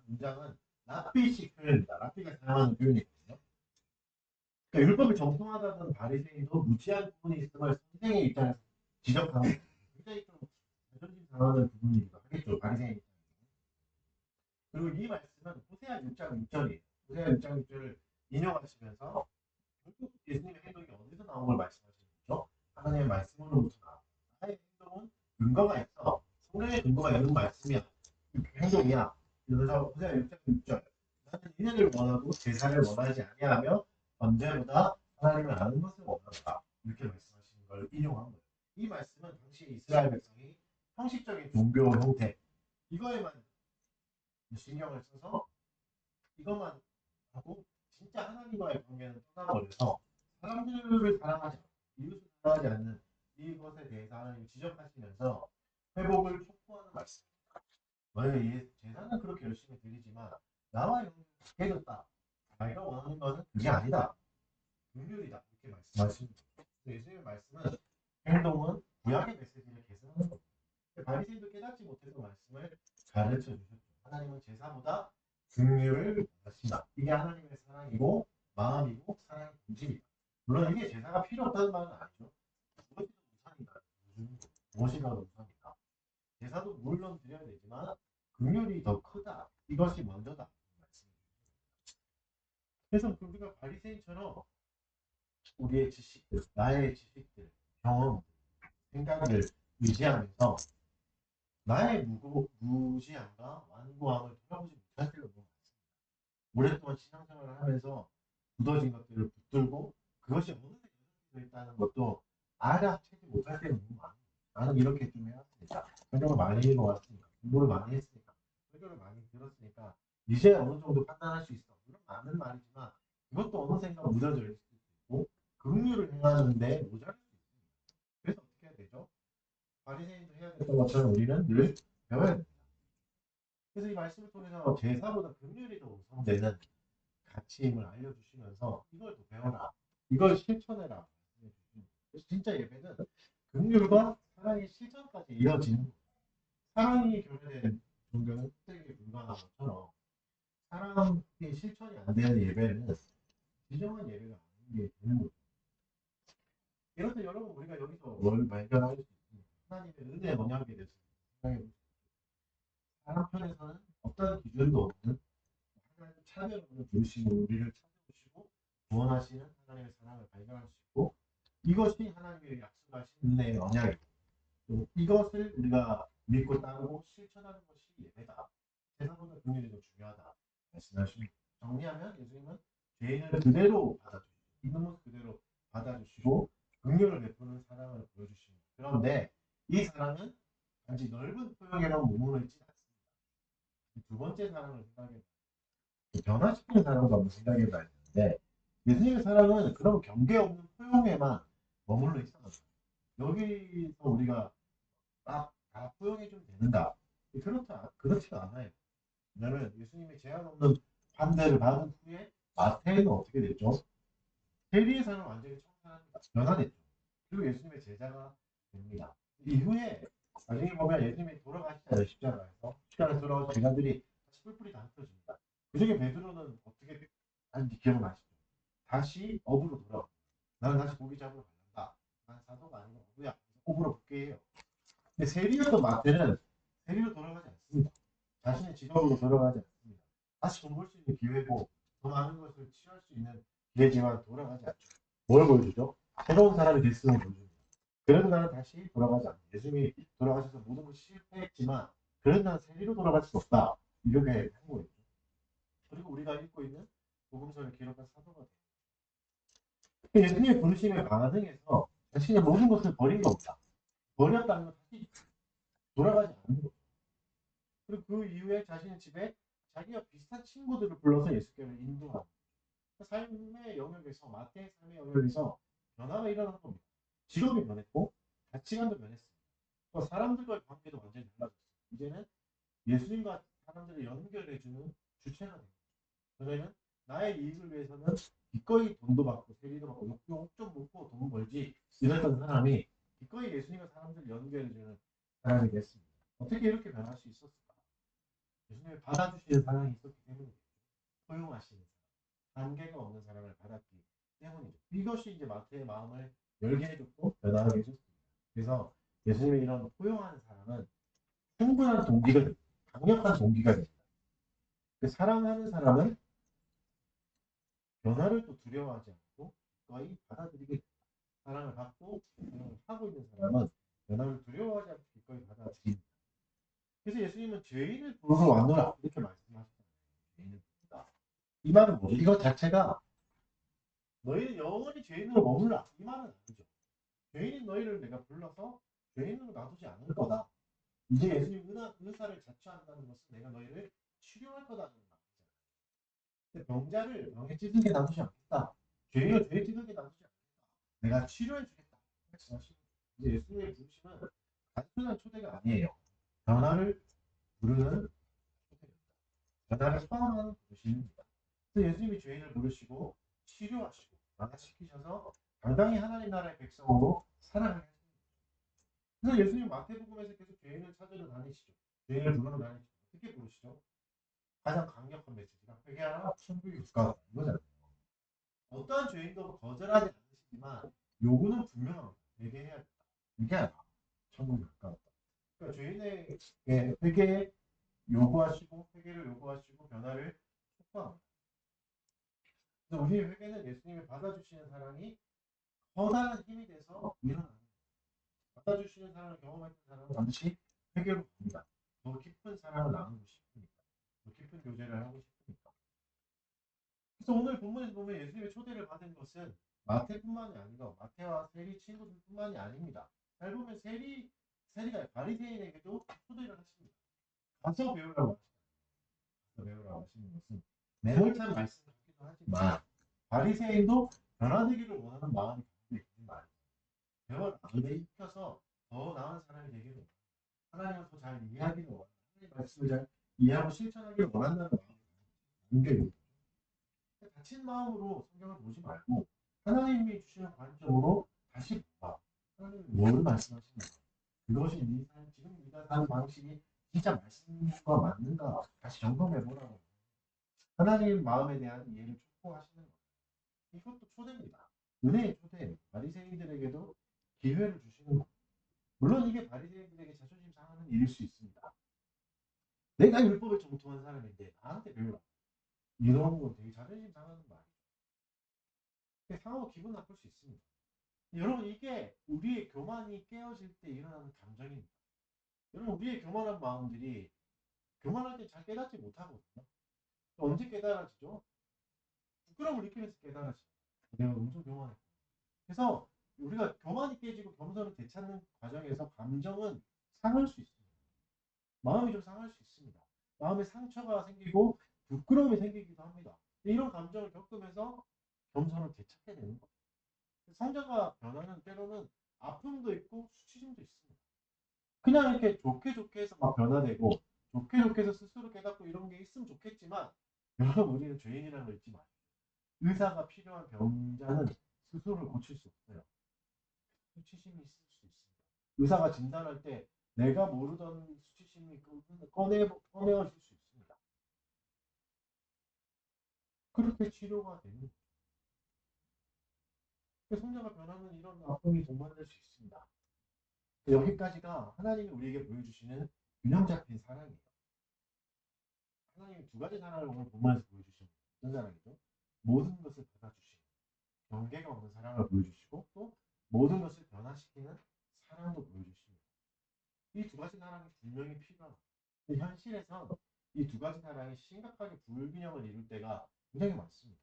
문장은 랍비식 표현입니다. 랍비가 사용하는 표현이거든요. 그러니까 율법이 정통하다는 바리새인도 무지한 부분이 있음을 선생의 입장에서 지적하는 굉장히 좀 자존심 상하는 부분이기도 하겠죠. 바리새인 입장에서. 그리고 이 말씀은 호세아 6장 6절이에요. 호세아 6장 6절을 인용하시면서 결국 예수님의 행동이 어디서 나온 걸 말씀하시는 거죠? 하나님의 말씀으로부터 나온 나의 행동은 근거가 있어. 성경의 근거가 있는 말씀이야. 행동이야. 그래서 호세아 6장 6절 나는 인연을 원하고 제사를 원하지 아니하며 언제보다 하나님을 아는 것을 원한다. 이렇게 말씀하시는 걸 인용한 거예요. 이 말씀은 당시 이스라엘 백성이 형식적인 종교 형태 이거에만 신경을 써서 이것만 하고 진짜 하나님과의 관계는 떠나버려서 사람들을 사랑하지 않고 이웃을 사랑하지 않는 이것에 대해서 하나님이 지적하시면서 회복을 촉구하는 말씀입니다. 너희 제사는 그렇게 열심히 드리지만 나와 영혼이 깨졌다. 자기가 원하는 것은 그게 아니다. 긍휼이다. 이렇게 말씀하십니다. 예수님의 말씀은 행동은 구약의 메시지를 계승하는 겁니다. 바리새인도 깨닫지 못해서 말씀을 가르쳐 주셨죠. 하나님은 제사보다 긍휼을 원하신다. 이게 하나님의 사랑이고 마음이고 사랑의 본질이다. 물론 이게 제사가 필요 없다는 말은 아니죠. 무엇이든 우선이다. 무엇이든 우선이다. 제사도 물론 드려야 되지만 긍휼이 더 크다. 이것이 먼저다. 그래서 우리가 바리새인처럼 우리의 지식들, 나의 지식들, 경험, 생각을 의지하면서 나의 무지함과 완고함을 돌아보지 못할 때가 너무 많습니다. 오랫동안 신앙생활을 하면서 굳어진 것들을 붙들고 그것이 어느새 여전히 있다는 것도 알아채지 못할 때가 너무 많아요. 나는 이렇게 좀 해왔으니까 설교를 많이 읽어왔으니까 공부를 많이 했으니까 설교를 많이 들었으니까 이제 어느 정도 판단할 수 있어. 물론 맞는 말이지만 이것도 어느샌가 묻어져 있을 수 있고 긍휼을 행하는데 모자랄 수 있습니다. 그래서 어떻게 해야 되죠? 바리새인도 해야 됐던 것처럼 우리는 늘 배워야 됩니다. 그래서 이 말씀을 통해서 제사보다 긍휼이 더 우선되는 가치임을 알려주시면서 이걸 또 배워라. 이걸 실천해라. 그래서 진짜 예배는 긍휼과 사랑의 실천까지 이어지는 사랑이 결여된 종교는 흑백에 불과한 것처럼 사랑의 실천이 안 되는 예배는 진정한 예배가 아닌 게 되는 거죠. 이렇듯 여러분 우리가 여기서 뭘 발견할 수 있습니다. 하나님의 은혜 언약에 대해서 생각해 보시죠. 사람 편에서는 어떤 기준도 없는 하나님 차별 없는 부르심으로 우리를 찾아주시고 구원하시는 하나님의 사랑을 발견할 수 있고 이것이 하나님의 약속하신 은혜의 언약이고 또 이것을 우리가 믿고 따르고 실천하는 것이 예배다. 세상보다 긍휼이 더 중요하다. 말씀하십니다. 정리하면 예수님은 죄인을 그대로 받아주시고 있는 모습 그대로 받아주시고 긍휼을 베푸는 사랑을 보여주십니다. 그런데 이 사랑은 단지 넓은 포용에만 머무르지 않습니다. 두 번째 사랑을 생각해 변화시키는 사랑도 한번 생각해 봐야 되는데 예수님의 사랑은 그런 경계 없는 포용에만 머물러 있어요. 여기서 우리가 다 포용해 주면 되는가? 그렇지가 않아요. 왜냐하면 예수님의 제한 없는 환대를 받은 후에 마태는 어떻게 됐죠? 세리의 삶을 완전히 청산합니다. 변화됐죠. 그리고 예수님의 제자가 됩니다. 이후에 나중에 보면 예수님이 돌아가시잖아요. 십자가에서 돌아가서 제자들이 다시 뿔뿔이 다 흩어집니다. 그 중에 베드로는 어떻게 하는지 기억나시죠? 다시 업으로 돌아옵니다. 나는 다시 고기 잡으러 간다. 난 사도가 아니고 어부야. 업으로 붙게 해요. 근데 세리였던 마태는 세리로 돌아가지 않습니다. 자신의 직업으로 돌아가지 않습니다. 다시 돈 벌 수 있는 기회고 더 많은 것을 취할 수 있는 기회지만 돌아가지 않죠. 뭘 보여주죠? 새로운 사람이 됐음을 보여줍니다. 그래도 나는 다시 돌아가지 않는다. 예수님이 돌아가셔서 모든 것이 실패했지만 그래도 나는 세리로 돌아갈 수 없다. 이렇게 한 거예요. 그리고 우리가 읽고 있는 복음서를 기록한 사도가 돼요. 예수님의 부르심에 반응해서 자신의 모든 것을 버린 겁니다. 버렸다는 건 다시 돌아가지 않는 거죠. 그리고 그 이후에 자신의 집에 자기가 비슷한 친구들을 불러서 예수께로 인도하고 삶의 영역에서 마태의 삶의 영역에서 변화가 일어난 겁니다. 직업이 변했고 가치관도 변했습니다. 또 사람들과의 관계도 완전히 달라졌어요. 이제는 예수님과 사람들을 연결해주는 주체가 됩니다. 그러면 나의 이익을 위해서는 기꺼이 돈도 받고 세리도 받고 욕좀 먹고 돈 벌지 이랬던 사람이 기꺼이 예수님과 사람들을 연결해주는 사람이 됐습니다. 어떻게 이렇게 변할 수 있었을까? 예수님을 받아주시는 사랑이 있었기 때문이죠. 포용하시는 사랑, 한계가 없는 사랑을 받았기 때문이죠. 이것이 이제 마태의 마음을 열게 해줬고 변화하게 해줬습니다. 그래서 예수님의 이런 포용하는 사랑은 충분한 동기가 됩니다. 강력한 동기가 됩니다. 사랑하는 사람은 변화를 또 두려워하지 않고 거의 받아들이게 됩니다. 사랑을 받고 하고 있는 사람은 변화를 두려워하지 않고 기꺼이 받아들입니다. 그래서 예수님은 죄인을 부르러 왔노라 이렇게 말씀하시잖아요. 죄인을 부르다. 이 말은 뭐죠? 이것 자체가 너희는 영원히 죄인으로 머물라 이 말은 아니죠. 죄인인 너희를 내가 불러서 죄인으로 놔두지 않을 거다. 이제 예수님 의사를 자처한다는 것은 내가 너희를 치료할 거다는 말이잖아요. 병자를 병에 찌들게 놔두지 않겠다. 죄인을 죄에 찌들게 놔두지 않겠다. 내가 치료해 주겠다. 이제 예수님의 부르심은 단순한 초대가 아니에요. 변화를 부르는 초대입니다. 변화를 포함하는 부르심입니다. 그래서 예수님이 죄인을 부르시고 치료하시고 변화시키셔서 당당히 하나님 나라의 백성으로 살아가게 하십니다. 그래서 예수님 마태복음에서 계속 죄인을 찾으러 다니시죠. 죄인을 부르러 다니시죠. 어떻게 부르시죠? 가장 강력한 메시지가 회개하라 천국이 가까웠다 이거잖아요. 어떠한 죄인도 거절하지 않으시지만 요구는 분명합니다. 회개해야겠다. 회개하라 천국이 가까웠다. 그러니까 죄인의 회개에 요구하시고 회개를 요구하시고 변화를 촉구합니다. 그래서 우리의 회개는 예수님이 받아주시는 사랑이 커다란 힘이 돼서 일어납니다. 받아주시는 사랑을 경험했던 사람은 반드시 회개로 갑니다. 더 깊은 사랑을 나누고 싶으니까. 더 깊은 교제를 하고 싶으니까. 그래서 오늘 본문에서 보면 예수님의 초대를 받은 것은 마태뿐만이 아니고 마태와 세리 친구들뿐만이 아닙니다. 잘 보면 세리가 바리새인에게도 초대를 하십니다. 가서 배우라고 하십니다. 가서 배우라고 하시는 것은 매몰찬 말씀 같기도 하지만 바리새인도 변화되기를 원하는 마음이 있는 말이에요. 배워라. 입에 익혀서 더 나은 사람이 되기를 원합니다. 하나님을 더 잘 이해하기를 원합니다. 하나님 말씀을 잘 이해하고 실천하기를 원한다는 마음이 다친 마음으로 성경을 보지 말고 하나님이 주시는 관점으로 다시 봐. 하나님이 뭘 말씀하시는가? 그것이 네 삶, 지금 네가 사는 방식이 진짜 말씀과 맞는가? 다시 점검해 보라고. 하나님 마음에 대한 이해를 촉구하시는 것. 이것도 초대입니다. 은혜의 초대. 바리새인들에게도 기회를 주시는 것. 물론 이게 바리새인들에게 자존심 상하는 일일 수 있습니다. 내가 율법을 정통한 사람인데 나한테 배우라. 이런 건 되게 자존심 상하는 말이죠. 상하고 기분 나쁠 수 있습니다. 여러분 이게 우리의 교만이 깨어질 때 일어나는 감정입니다. 여러분 우리의 교만한 마음들이 교만할 때 잘 깨닫지 못하거든요. 언제 깨달아지죠? 부끄러움을 느끼면서 깨달아지죠. 내가 엄청 교만해. 그래서 우리가 교만이 깨지고 겸손을 되찾는 과정에서 감정은 상할 수 있습니다. 마음이 좀 상할 수 있습니다. 마음에 상처가 생기고 부끄러움이 생기기도 합니다. 이런 감정을 겪으면서 겸손을 되찾게 되는 거예요. 성자가 변하는 때로는 아픔도 있고 수치심도 있습니다. 그냥 이렇게 좋게 좋게 해서 막 변화되고 좋게 좋게 해서 스스로 깨닫고 이런 게 있으면 좋겠지만 여러분 우리는 죄인이라는 걸 잊지 마십시오. 의사가 필요한 병자는 스스로를 고칠 수 없어요. 수치심이 있을 수 있습니다. 의사가 진단할 때 내가 모르던 수치심이 꺼내어질 수 있습니다. 그렇게 치료가 되는 거죠. 성자가 변하는 이런 아픔이 동반될 수 있습니다. 여기까지가 하나님이 우리에게 보여주시는 균형 잡힌 사랑이에요. 하나님이 두 가지 사랑을 오늘 본문에서 보여주시는 어떤 사랑이죠? 모든 것을 받아주시는 경계가 없는 사랑을 보여주시고 또 모든 것을 변화시키는 사랑도 보여주십니다. 이 두 가지 사랑이 분명히 필요합니다. 현실에서 이 두 가지 사랑이 심각하게 불균형을 이룰 때가 굉장히 많습니다.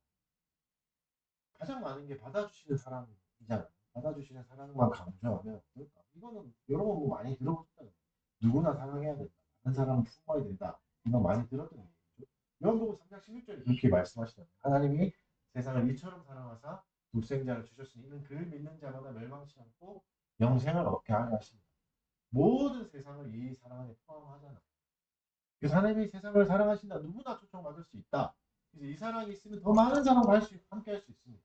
가장 많은 게 받아주시는 사랑이잖아요. 받아주시는 사랑만 강조하면 어떨까? 이거는 여러분 뭐 많이 들어보셨잖아요. 누구나 사랑해야 된다. 다른 사람은 품어야 된다. 이거 많이 들었던 얘기죠. 요한복음 3장 16절에 그렇게 말씀하시잖아요. 하나님이 세상을 이처럼 사랑하사 독생자를 주셨으니 이는 그를 믿는 자마다 멸망치 않고 영생을 얻게 하려 하십니다. 모든 세상을 이 사랑 안에 포함하잖아요. 그래서 하나님이 세상을 사랑하신다. 누구나 초청받을 수 있다. 그래서 이 사랑이 있으면 더 많은 사람과 함께 할 수 있습니다.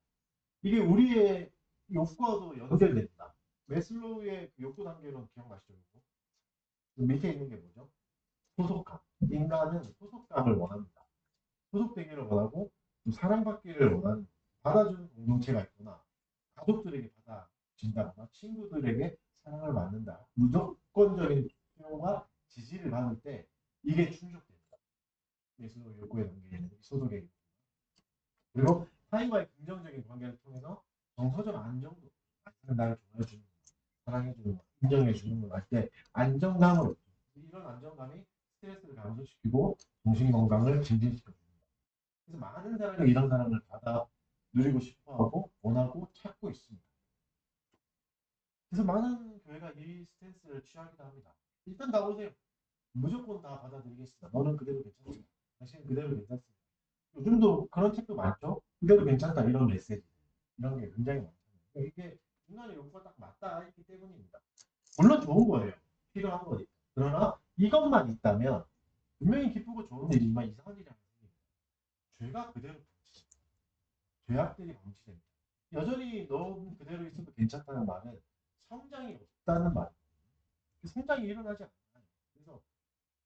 이게 우리의 욕구와도 연결됩니다. 메슬로우의 욕구 단계론 기억나시죠? 그 밑에 있는 게 뭐죠? 소속감. 인간은 소속감을 원합니다. 소속되기를 원하고 사랑받기를 원하는 받아주는 공동체가 있거나 가족들에게 받아준다거나 친구들에게 사랑을 받는다. 무조건적인 필요와 지지를 받을 때 이게 충족됩니다. 메슬로우의 욕구의 단계에는 소속의 그리고 타인과의 긍정적인 관계를 통해서 정서적 안정도 나를 좋아해주는 사랑해주는 거, 인정해주는 거 할 때 안정감을 이런 안정감이 스트레스를 감소시키고 정신건강을 증진시켜줍니다. 그래서 많은 사람이 이런 사랑을 받아 누리고 싶어하고 원하고 찾고 있습니다. 그래서 많은 교회가 이 스탠스를 취하기도 합니다. 일단 나오세요. 무조건 다 받아들이겠습니다. 너는 그대로 괜찮습니다. 당신은 그대로 괜찮습니다. 요즘도 그런 책도 많죠. 그대로 괜찮다 이런 메시지 이런 게 굉장히 많잖아요. 그러니까 이게 인간의 욕구가 딱 맞닿아 있기 때문입니다. 물론 좋은 거예요. 필요한 거니까. 그러나 이것만 있다면 분명히 기쁘고 좋은 일이지만 이상한 일이 아닙니다. 죄가 그대로 방치됩니다. 죄악들이 방치됩니다. 여전히 너 그대로 있어도 괜찮다는 말은 성장이 없다는 말이에요. 성장이 일어나지 않아요. 그래서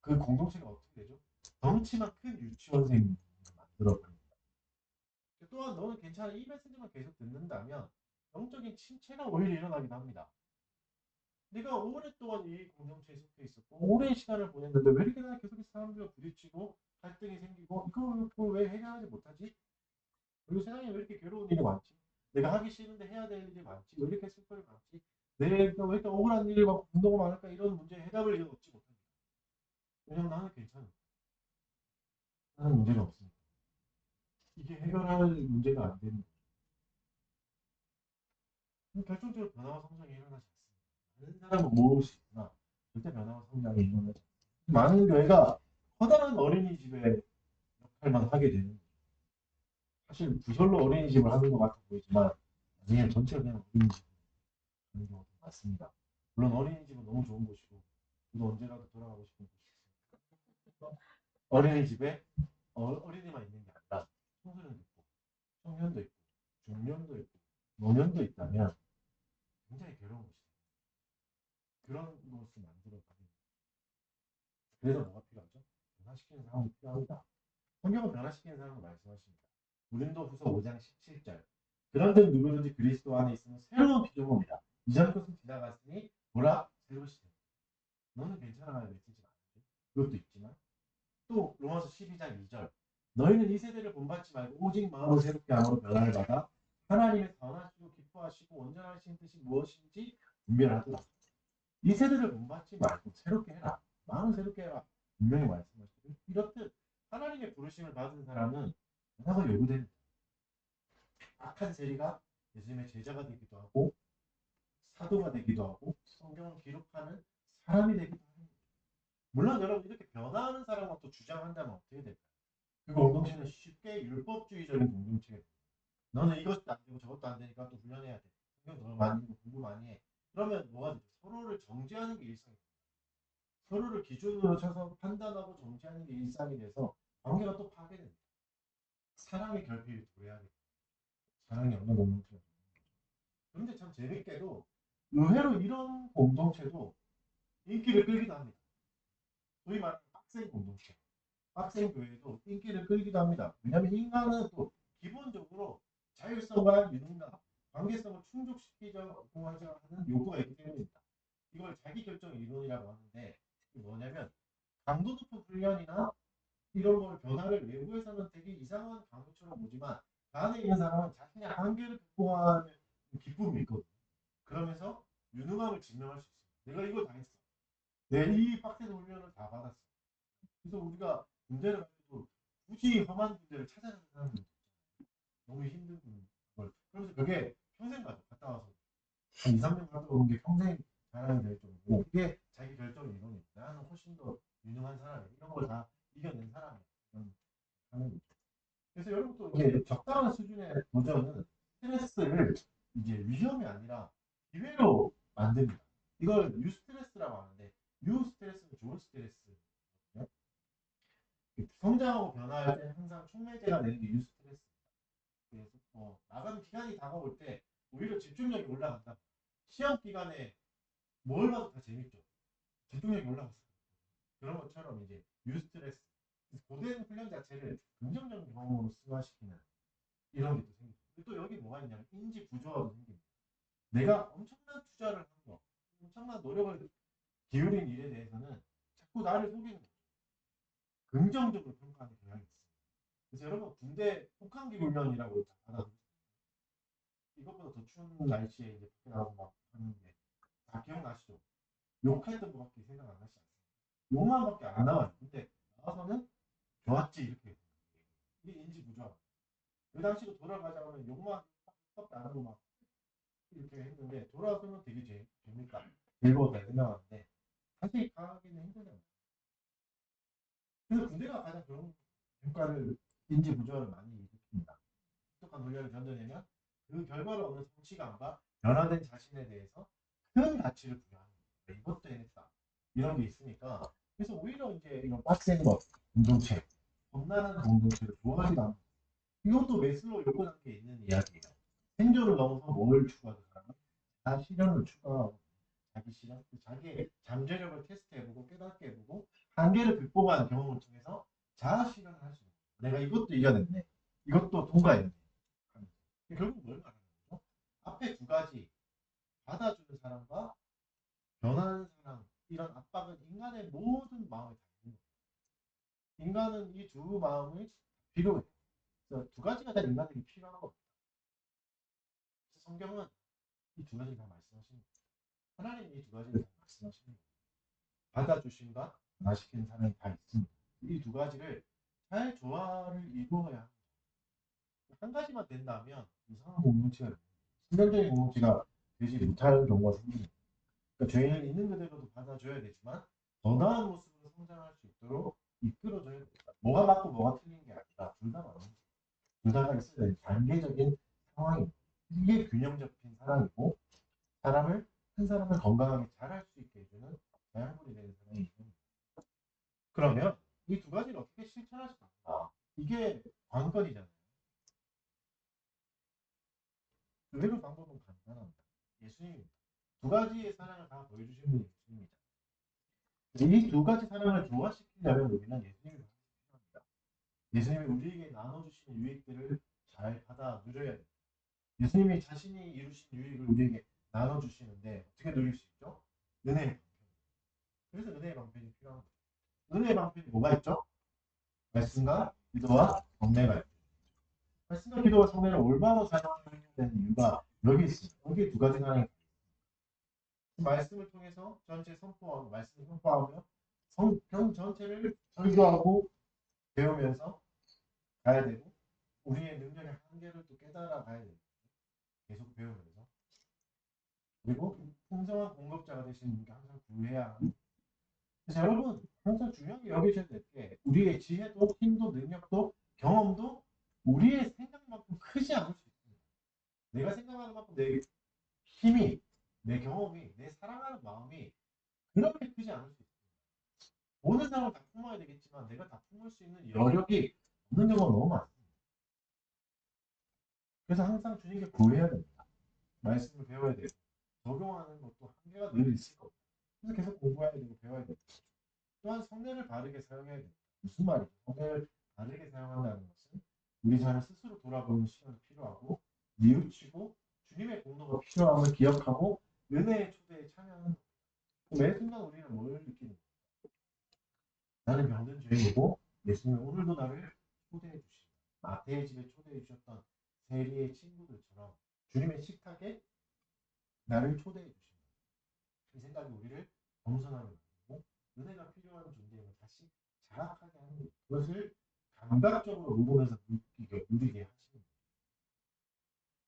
그 공동체가 어떻게 되죠? 덩치만 큰 유치원생을 만들어버립니다. 또한 너는 괜찮아 이 메시지만 계속 듣는다면 영적인 침체가 오히려 일어나기도 합니다. 내가 오랫동안 이 공동체에 속해 있었고 오랜 시간을 보냈는데 왜 이렇게 나 계속 사람들과 부딪히고 갈등이 생기고 이걸 왜 해결하지 못하지? 그리고 세상에 왜 이렇게 괴로운 일이 많지? 내가 하기 싫은데 해야 될 일이 많지? 왜 이렇게 슬픔이 많지? 내가 왜 이렇게 억울한 일이 막 분노가 많을까? 이런 문제에 해답을 얻지 못합니다. 왜냐면 나는 괜찮아. 나는 문제가 없습니다. 이게 해결할 문제가 안 되는 결정적으로 변화와 성장이 일어나지 않습니다. 많은 사람을 모을 수 있으나 절대 변화와 성장이 일어나지 않습니다. 많은 교회가 커다란 어린이집의 역할만 하게 되는 거죠. 사실 부설로 어린이집을 하는 것 같아 보이지만 나중에 전체가 그냥 어린이집 하는 경우도 많습니다. 물론 어린이집은 너무 좋은 곳이고 저도 언제라도 돌아가고 싶은 곳이었어요. 어린이집에 어린이만 있는 게 아니라 청소년도 있고 청년도 있고 중년도 있고 노년도 있다면 굉장히 괴로운 곳이에요. 그런 곳을 만들어가는 그래서 뭐가 필요하죠? 변화시키는 사람이 필요합니다. 성경을 변화시키는 사람을 말씀하십니다. 고린도후서 5장 17절 그런즉 누구든지 그리스도 안에 있으면 새로운 피조물이다. 이전 것은 지나갔으니 보라 새로시되 너는 괜찮아야 되지 그것도 있지만 또 로마서 12장 2절 너희는 이 세대를 본받지 말고 오직 마음을 새롭게 함으로 변화를 받아 하나님의 선하시고 기뻐하시고 온전하신 뜻이 무엇인지 분별하더라. 이 세대를 본받지 말고 새롭게 해라. 마음을 새롭게 해라. 분명히 말씀하시고 이렇듯 하나님의 부르심을 받은 사람은 변화가 요구됩니다. 악한 세리가 예수님의 제자가 되기도 하고 사도가 되기도 하고 성경을 기록하는 사람이 되기도 합니다. 물론 여러분 이렇게 변화하는 사람을 또 주장한다면 어떻게 될까요? 그 공동체는 쉽게 율법주의적인 공동체가 됩니다. 너는 이것도 안 되고 저것도 안 되니까 또 훈련해야 돼. 성경 더 많이 읽고 공부 많이 해. 그러면 뭐가 되죠? 서로를 정죄하는 게 일상입니다. 서로를 기준으로 쳐서 판단하고 정죄하는 게 일상이 돼서 관계가 또 파괴됩니다. 사랑의 결핍이 도래하게 됩니다. 사랑이 없는 공동체가 됩니다. 그런데 참 재밌게도 의외로 이런 공동체도 인기를 끌기도 합니다. 소위 말하는 빡센 공동체, 빡센 교회도 인기를 끌기도 합니다. 왜냐하면 인간은 또 기본적으로 자율성과 유능과 관계성을 충족시키려고 하는 요구가 있기 때문입니다. 이걸 자기결정 이론이라고 하는데 이게 뭐냐면 강도 높은 훈련이나 이런 걸 변화를 외부에서는 되게 이상한 강도처럼 보지만 그 안에 있는 사람은 자신의 한계를 극복하는 기쁨이 있거든요. 그러면서 유능함을 증명할 수 있어요. 내가 이걸 다 했어. 내 이 빡센 훈련을 다 받았어. 그래서 우리가 군대를 갈 때도 굳이 험한 군대를 찾아가는 사람들 너무 힘든 걸. 그래서 그게 평생 가죠. 갔다 와서 한 2, 3년 갔다 오는 게 평생 자랑이 될 정도고 그게 자기 결정 이론이에요. 나는 훨씬 더 유능한 사람이야. 이런 걸 다 이겨낸 사람이야. 하는 거죠. 그래서 여러분도 이게 적당한 수준의 도전은 스트레스를 이제 위험이 아니라 기회로 만듭니다. 이걸 유스트레스라고 하는데 유스트레스는 좋은 스트레스거든요. 성장하고 변화할 때 항상 촉매제가 되는 게 유스트레스. 그래서 마감 기간이 다가올 때 오히려 집중력이 올라간다. 시험 기간에 뭘 봐도 다 재밌죠. 집중력이 올라갔어요. 그런 것처럼 이제 유스트레스. 고된 훈련 자체를 긍정적인 경험으로 승화시키는 이런 게 또 생기죠. 또 여기 뭐가 있냐면 인지 부조화도 생깁니다. 내가 엄청난 투자를 한 거, 엄청난 노력을 기울인 일에 대해서는 자꾸 나를 속이는 거죠. 긍정적으로 평가하는 경향이 있습니다. 그래서 여러분 군대 혹한기 훈련이라고 받아들이죠. 이것보다 더 추운 날씨에 이제 밖에 나가서 막 하는데 다 기억나시죠? 욕했던 것밖에 생각 안 나시지 않습니까? 욕만밖에 안 나와요. 근데 나와서는 좋았지 이렇게 이게 인지 부조화. 그 당시로 돌아가자면 욕만 밖에 안 하고 막 이렇게 했는데 돌아서면 되게 재밌다 즐거웠다 생각하는데 사실 가기는 힘들잖아요. 그래서 군대가 가장 그런 효과를 인지 부조화를 많이 일으킵니다. 똑똑한 훈련을 견뎌내면 그 결과를 얻는 성취감과 변화된 자신에 대해서 큰 가치를 부여하는 거예요. 이것도 해냈다 이런 게 있으니까 그래서 오히려 이제 이런 빡센 것 공동체 겁나는 공동체를 좋아하지도 않는 이것도 메슬로 요구 단계에 있는 이야기예요. 생존을 넘어서 뭘 추구하는 사람은 다 실현을 추구하고 자기 실현, 자기의 잠재력을 테스트해보고 깨닫게 해보고 한계를 극복하는 경험을 통해서 자아 실현을 할 수 있는 거예요. 내가 이것도 이겨냈네. 이것도 통과했네. 결국 뭘 말하는 거죠? 앞에 두 가지 받아주는 사람과 변하는 사람 이런 압박은 인간의 모든 마음에 다 있는 거예요. 인간은 이 두 마음이 필요해요. 그래서 두 가지가 다 인간에게 필요한 겁니다. 성경은 이 두 가지를 다 말씀하시는 거예요. 하나님이 이 두 가지를 다 말씀하시는 거예요. 받아주심과 변화시키는 사람이 다 있습니다. 이 두 가지를 잘 조화를 이루어야 합니다. 한 가지만 된다면 이상한 공동체가 신경적인 공동체가 되지 못할 경우가 생깁니다. 그러니까 죄인을 있는 그대로도 받아줘야 되지만 더 나은 모습으로 성장할 수 있도록 이끌어줘야 됩니다. 뭐가 맞고 뭐가 틀린 게 아니라 둘 다 맞는 거예요. 둘 다가 있어야 되는 단계적인 상황입니다. 이게 균형 잡힌 사랑이고 사람을 한 사람을 건강하게 자랄 수 있게 해주는 자양분이 되는 사람이기 때문에. 그러면 이 두 가지를 어떻게 실천할 수 있을까? 이게 관건이잖아요. 의외로 방법은 간단합니다. 예수님입니다. 두 가지의 사랑을 다 보여주신 분이 예수님이죠. 이 두 가지 사랑을 조화시키려면 우리는 예수님을 필요합니다. 예수님이 우리에게 나눠주신 유익들을 잘 받아 누려야 됩니다. 예수님이 자신이 이루신 유익을 우리에게 나눠주시는데 어떻게 누릴 수 있죠? 은혜의 방편. 그래서 은혜의 방편이 필요한 거죠. 은혜의 방편이 뭐가 있죠? 말씀과 기도와 경배가 있죠. 말씀과 기도와 성례를 올바로 사용하는 이유가 여기 있습니다. 여기 두 가지 사랑이 말씀을 통해서 전체 선포하고 말씀을 선포하며 성경 전체를 설교하고 배우면서 가야 되고 우리의 능력의 한계를 또 깨달아 가야 되고 계속 배우면서 그리고 풍성한 공급자가 되시는 분께 항상 구해야 하는. 그래서 여러분 항상 중요하게 여기셔야 될 게 우리의 지혜도 힘도 능력도 경험도 우리의 생각만큼 크지 않을 수 있습니다. 내가 생각하는 만큼 내 힘이 내 경험이 내 사랑하는 마음이 그렇게 크지 않을 수 있습니다. 모든 사람을 다 품어야 되겠지만 내가 다 품을 수 있는 여력이 없는 경우가 너무 많습니다. 그래서 항상 주님께 구해야 됩니다. 말씀을 배워야 되고 적용하는 것도 한계가 늘 있을 겁니다. 그래서 계속 공부해야 되고 배워야 되고 또한 성례를 바르게 사용해야 됩니다. 무슨 말이죠? 성례를 바르게 사용한다는 것은 우리 자신을 스스로 돌아보는 시간도 필요하고 뉘우치고 주님의 공로가 필요함을 기억하고 은혜의 초대에 참여하는 매 순간 우리는 뭘 느끼는 거예요? 나는 병든 죄인이고 예수님이 오늘도 나를 초대해 주신다. 마태의 집에 초대해 주셨던 세리의 친구들처럼 주님의 식탁에 나를 초대해 주신다. 이 생각이 우리를 겸손하게 만들고 은혜가 필요한 존재임을 다시 자각하게 하는 거예요. 그것을 감각적으로 누리면서 누리게 하시는 거예요.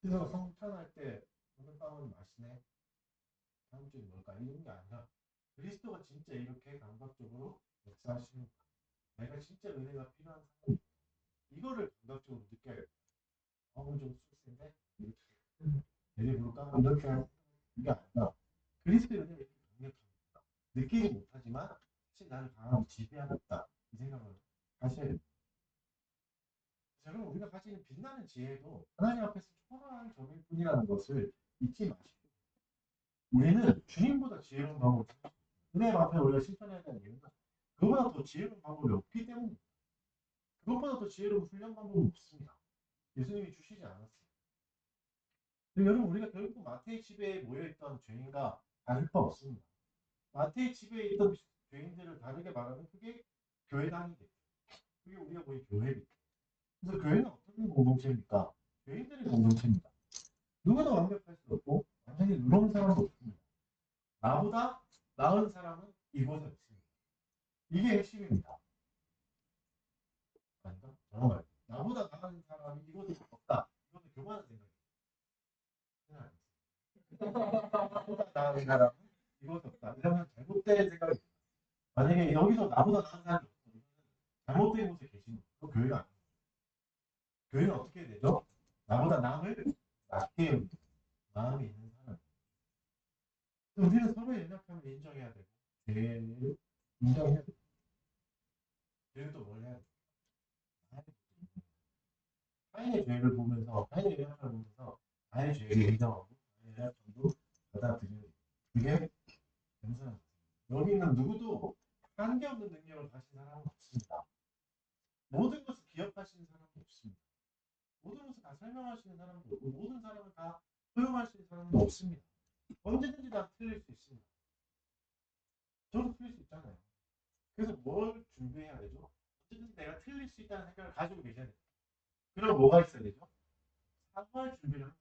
그래서 성찬할 때 오늘 빵은 맛있네. 다음 주에 뭘까? 이런 게 아니라 그리스도가 진짜 이렇게 감각적으로 역사하시는 거예요. 내가 진짜 은혜가 필요한 사람이 이거를 감각적으로 느껴야 돼요. 오늘 좀 쑥스인데 이렇게 내리 부를까? 이렇게 하는 이게 아니라 그리스도의 은혜가 이렇게 강력합니다. 느끼지 못하지만 사실 나를 강하게 지배하겠다 이 생각을 하셔야 됩니다. 여러분 우리가 가지는 빛나는 지혜도 하나님 앞에서 초라한 점일 뿐이라는 것을 잊지 마시고 우리는 주님보다 지혜로운 방법을 은혜의 앞에 우리가 실천해야 되는 이유는 그보다 더 지혜로운 방법이 없기 때문입니다. 그것보다 더 지혜로운 훈련 방법은 없습니다. 예수님이 주시지 않았어요. 여러분 우리가 결국 마태의 집에 모여있던 죄인과 다를 바 없습니다. 마태의 집에 있던 죄인들을 다르게 말하면 그게 교회당이겠죠. 그게 우리가 보는 교회겠죠. 그래서 교회는 어떤 공동체입니까? 죄인들의 공동체입니다. 누구도 완벽할 수 없고 완전히 의로운 사람도 없습니다. 나보다 나은 사람은 이곳에 있습니다. 이게 핵심입니다. 아닌가? 정말 나보다 나은 사람이 이곳에 없다. 이거는 교만한 생각입니다. 나보다 나은 사람은 이곳에 없다. 이러면 잘못된 생각입니다. 만약에 여기서 나보다 나은 사람이 없으면 잘못된 곳에 계시는 거 교회가 아닙니다. 교회는 어떻게 되죠? 나보다 남을 낮게 여기는 마음이 있는 사람. 우리는 서로의 연약함을 인정해야 되고 죄를 인정해야 되고 그리고 또 뭘 해야 되고 타인의 죄를 보면서 타인의 연약함을 보면서 나의 죄를 인정하고 나의 연약함도 받아들이는 그게 겸손한 거예요. 여기는 누구도 한계없는 능력을 가진 사람은 없습니다. 모든 것을 기억하시는 사람도 없습니다. 모든 것을 다 설명하시는 사람도 없고 모든 사람을 다 소용할 수 있는 사람도 없습니다. 언제든지 다 틀릴 수 있습니다. 저도 틀릴 수 있잖아요. 그래서 뭘 준비해야 되죠? 언제든지 내가 틀릴 수 있다는 생각을 가지고 계셔야 됩니다. 그럼 뭐가 있어야 되죠? 사과할 준비를 항상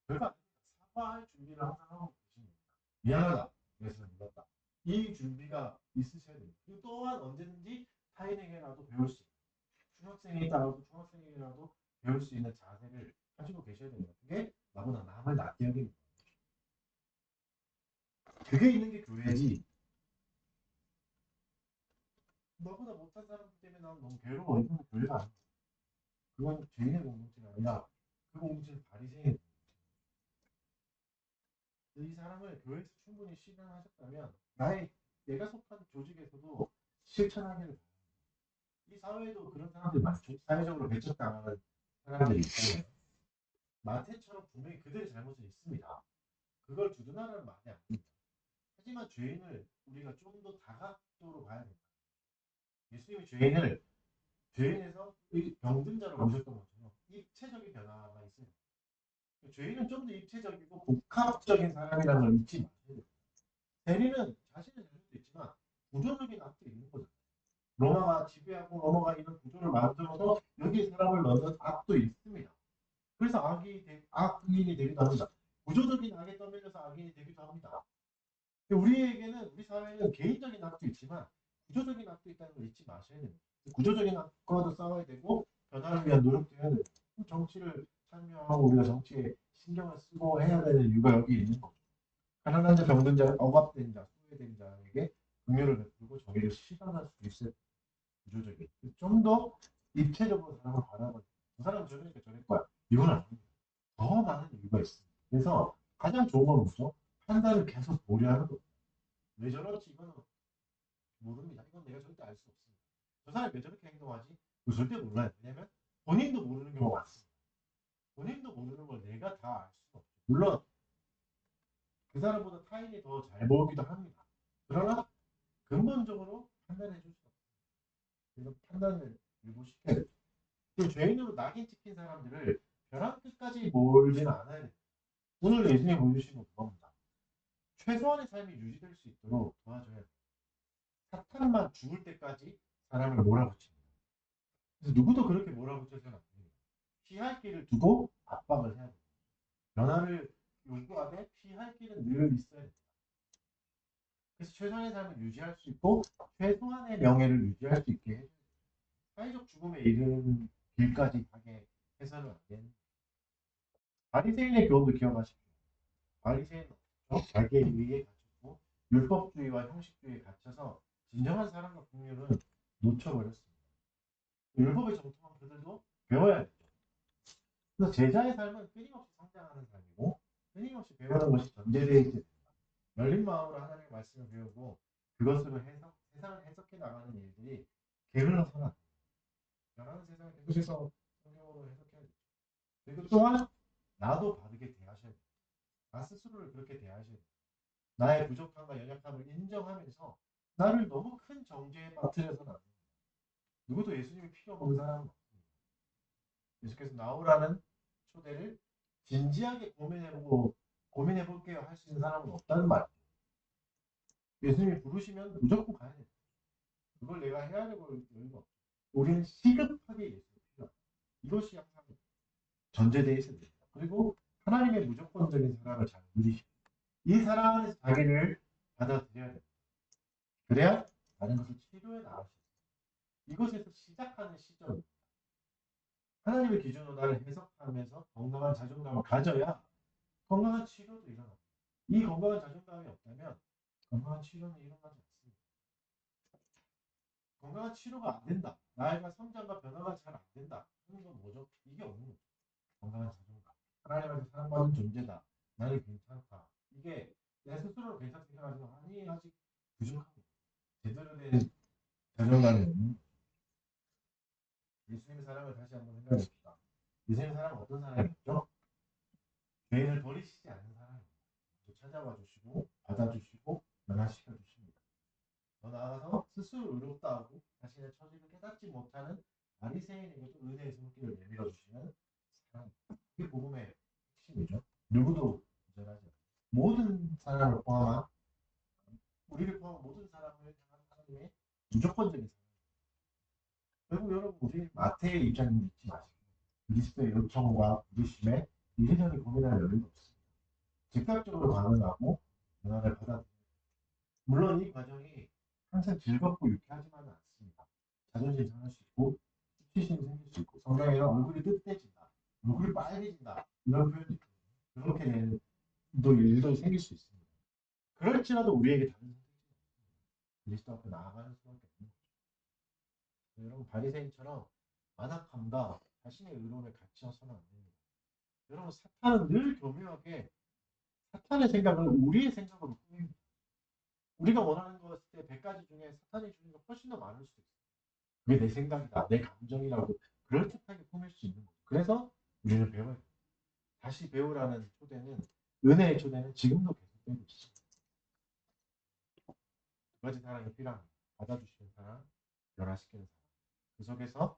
하시는 거예요. 사과할 준비를 항상 하고 계십니다. 미안하다. 그래서 몰랐다. 이 준비가 있으셔야 됩니다. 그리고 또한 언제든지 타인에게라도 배울 수 있는 중학생이라도 중학생에게라도 배울 수 있는 자세를 가지고 계셔야 됩니다. 그게 나보다 남을 낫게 여기는 거예요. 그게 있는 게 교회지. 너보다 못한 사람들 때문에 나는 너무 괴로워. 이건 교회가 아니야. 그건 죄인의 공동체가 아니라 그 공동체는 바리새인. 이 사람을 교회에서 충분히 실현하셨다면 내가 속한 조직에서도 실천하기를 바랍니다. 이 사회에도 그런 사람들이 많죠. 사회적으로 배척당하는 사람들이 있잖아요. 마태처럼 분명히 그들의 잘못은 있습니다. 그걸 두둔하라는 말이 아닙니다. 하지만 죄인을 우리가 좀 더 다각도로 봐야 됩니다. 예수님이 죄인에서 병든자로 오셨던 것처럼 입체적인 변화가 있어요. 죄인은 좀 더 입체적이고 복합적인 사람이라는 걸 잊지 마셔야 돼요. 대리는 자신의 잘못도 있지만 구조적인 악도 있는 거죠. 로마가 지배하고 로마가 이런 구조를 만들어서 여기에 사람을 넣는 악도 있습니다. 그래서 악인이 되기도 합니다. 구조적인 악에 떠밀려서 악인이 되기도 합니다. 우리에게는 우리 사회는 개인적인 악도 있지만 구조적인 악도 있다는 걸 잊지 마셔야 됩니다. 구조적인 악과도 싸워야 되고 변화를 위한 노력도 해야 되고 정치를 참여하고 우리가 정치에 신경을 쓰고 해야 되는 이유가 여기 있는 거죠. 가난한 자, 병든 자, 억압된 자, 소외된 자에게 긍휼을 베풀고 정의를 실현할 수 있을 구조적인 좀 더 입체적으로 사람을 바라보는 그 사람 저러니까 저럴 거야 이건 아닙니다. 더 많은 이유가 있습니다. 그래서 가장 좋은 건 뭐죠? 판단을 계속 보려 하는 거예요. 왜 저런지 이거는 모릅니다. 이건 내가 절대 알 수 없습니다. 저 사람이 왜 저렇게 행동하지? 이거 절대 몰라요. 왜냐면 본인도 모르는 경우가 많습니다. 본인도 모르는 걸 내가 다 알 수가 없죠. 물론 그 사람보다 타인이 더 잘 보기도 합니다. 그러나 근본적으로 판단해 줄 수 없어요. 그래서 판단을 일부시켜야 돼요. 그 죄인으로 낙인 찍힌 사람들을 벼랑 끝까지 몰지는 않아야 돼요. 오늘 예수님이 보여주신 건 그겁니다. 최소한의 삶이 유지될 수 있도록 도와줘야 돼요. 사탄만 죽을 때까지 사람을 몰아붙입니다. 그래서 누구도 그렇게 몰아붙여서는 안 됩니다. 피할 길을 두고 압박을 해야 됩니다. 변화를 요구하되 피할 길은 늘 있어야 됩니다. 그래서 최소한의 삶을 유지할 수 있고 최소한의 명예를 유지할 수 있게 해줘야 됩니다. 사회적 죽음에 이르는 길까지 가게 해서는 안 되는 바리새인의 교훈도 기억하십시오. 바리새인은 자기의 의에 갇혔고 율법주의와 형식주의에 갇혀서 진정한 사랑과 긍휼은 놓쳐버렸습니다. 율법에 정통한 그들도 배워야 되죠. 그래서 제자의 삶은 끊임없이 성장하는 삶이고 끊임없이 배우는 것이 전제되어 있습니다. 열린 마음으로 하나님의 말씀을 배우고 그것으로 세상을 해석해 나가는 일들이 게을러서는 안 됩니다. 변하는 세상을 계속해서 성경으로 해석해야 되죠. 그리고 또한 나도 바르게 대하셔야 됩니다. 나 스스로를 그렇게 대하셔야 됩니다. 나의 부족함과 연약함을 인정하면서 나를 너무 큰 정죄에 빠뜨려서는 안 됩니다. 누구도 예수님이 필요 없는 사람은 없습니다. 계속해서 나오라는 초대를 진지하게 고민해볼게요 할 수 있는 사람은 없다는 말이죠. 예수님이 부르시면 무조건 가야 됩니다. 그걸 내가 해야 하려고 여유가 없죠. 우리는 시급하게 예수님이 필요합니다. 이것이 항상 전제되어 있어야 됩니다. 그리고 하나님의 무조건적인 사랑을 잘 누리십시오. 이 사랑 안에서 자기를 받아들여야 됩니다. 그래야 다른 것을 치료해 나갈 수 있습니다. 이것에서 시작하는 시점입니다. 하나님의 기준으로 나를 해석하면서 건강한 자존감을 가져야 건강한 치료도 일어납니다. 이 건강한 자존감이 없다면 건강한 치료는 일어나지 않습니다. 건강한 치료가 안 된다. 나이가 성장과 변화가 잘 안 된다. 하는 건 뭐죠? 이게 없는 거죠. 건강한 자존감. 하나님한테 사랑받는 존재다. 나는 괜찮다. 이게 내 스스로 괜찮다 생각하지만 아니 아직 부족합니다. 제대로 된 자존감이 없는 거죠. 예수님의 사랑을 다시 한번 생각해 봅시다. 예수님의 사랑은 어떤 사랑이었죠? 죄인을 버리시지 않는 사랑입니다. 찾아와 주시고 받아주시고 변화시켜 주십니다. 더 나아가서 스스로 의롭다 하고 자신의 처지를 깨닫지 못하는 바리새인에게도 은혜의 손길을 내밀어 주시는 사랑. 이게 복음의 핵심이죠. 누구도 기절하지 않아요. 모든 사람을 포함한 우리를 포함한 모든 사람을 향한 하나님의 무조건적인 사랑. 결국 여러분 우리 마태의 입장을 믿지 마시고 그리스도의 요청과 부르심에 이리저리 고민할 여유가 없습니다. 즉각적으로 반응하고 변화를 받아들여요. 물론 이 과정이 항상 즐겁고 유쾌하지만은 않습니다. 자존심 상할 수 있고 수치심이 생길 수 있고 성경에는 얼굴이 뜨뜻해진다, 얼굴이 빨개진다 이런 표현이 있거든요. 그렇게 되는 일도 생길 수 있습니다. 그럴지라도 우리에게 다른 선택지는 없습니다. 그리스도 앞에 나아가는 수밖에 없는 거죠. 여러분 바리새인처럼 완악함과 자신의 의론에 갇혀서는 안 됩니다. 여러분 사탄은 늘 교묘하게 사탄의 생각은 우리의 생각으로 꾸밉니다. 우리가 원하는 것일 때 100가지 중에 사탄이 주는 게 훨씬 더 많을 수도 있어요. 그게 내 생각이다, 내 감정이라고 그럴듯하게 꾸밀 수 있는 거죠. 그래서 우리는 배워야 돼요. 다시 배우라는 초대는, 은혜의 초대는 지금도 계속되고 있어요. 두 가지 사랑이 필요합니다. 받아주시는 사랑, 변화시키는 사랑. 그 속에서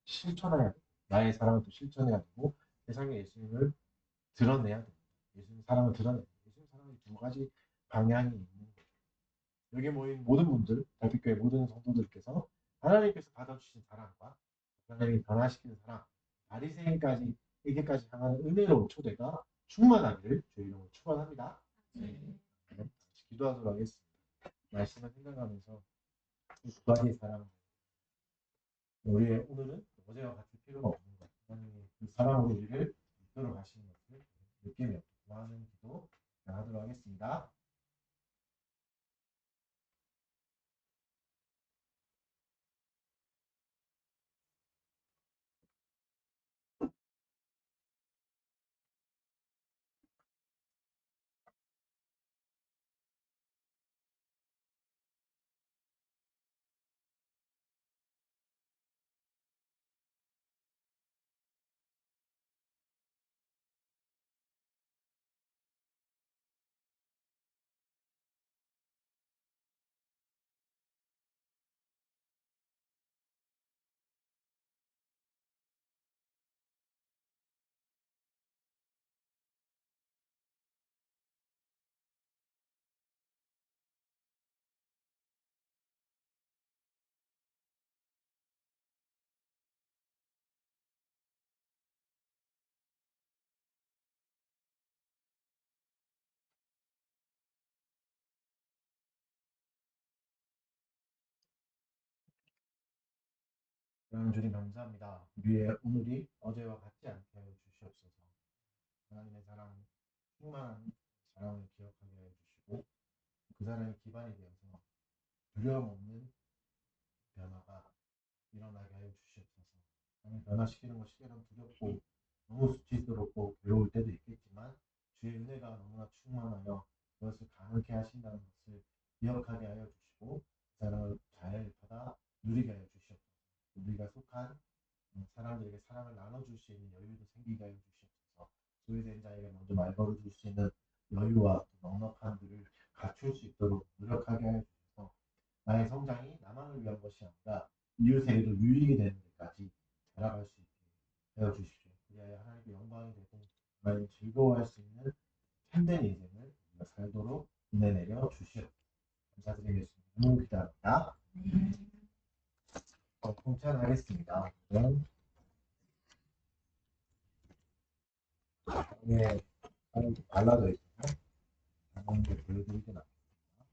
실천해야 돼요. 나의 사랑을 또 실천해야 되고 세상에 예수님을 드러내야 됩니다. 예수님 사랑을 드러내야 돼요. 예수님 사랑이 두 가지 방향이 있는 거죠. 여기 모인 모든 분들, 달빛교회 모든 성도들께서 하나님께서 받아주신 사랑과 하나님이 변화시키는 사랑, 바리새인까지 에게까지 향하는 은혜로운 초대가 충만하기를 주의 이름으로 축원합니다. 같이 기도하도록 하겠습니다. 말씀을 생각하면서 이 두 가지의 사랑, 우리의 오늘은 어제와 같을 필요가 없는 것. 하나님이 그 사랑으로 우리를 이끌어 가시는 것을 느끼며 구하는 기도 하도록 하겠습니다. 하나님 주님 감사합니다. 우리의 오늘이 어제와 같지 않게 하여 주시옵소서. 하나님의 사랑, 충만한 사랑을 기억하게 하여 주시고 그 사랑이 기반이 되어서 두려움 없는 변화가 일어나게 하여 주시옵소서. 하나님 변화시키는 것이 때론 두렵고 너무 수치스럽고 괴로울 때도 있겠지만 주의 은혜가 너무나 충만하여 그것을 가능케 하신다는 것을 기억하게 하여 주시고 그 사랑을 잘 받아 누리게 하여 주시옵소서. 우리가 속한 사람들에게 사랑을 나눠줄 수 있는 여유도 생기게 하여 주시옵소서. 소외된 자에게 먼저 말 걸어줄 수 있는 여유와 넉넉함들을 갖출 수 있도록 노력하게 하여 주셔서 나의 성장이 나만을 위한 것이 아니라 이웃에게도 유익이 되는 데까지 자라갈 수 있게 하여 주십시오. 그리하여 하나님께 영광이 되고 하나님 즐거워할 수 있는 참된 인생을 우리가 살도록 은혜 내려 주시옵소서. 감사드리겠습니다. 기도합니다. 통찬하겠습니다. 네, 발라져 있어서 당연히 보여드리진 않겠습니다.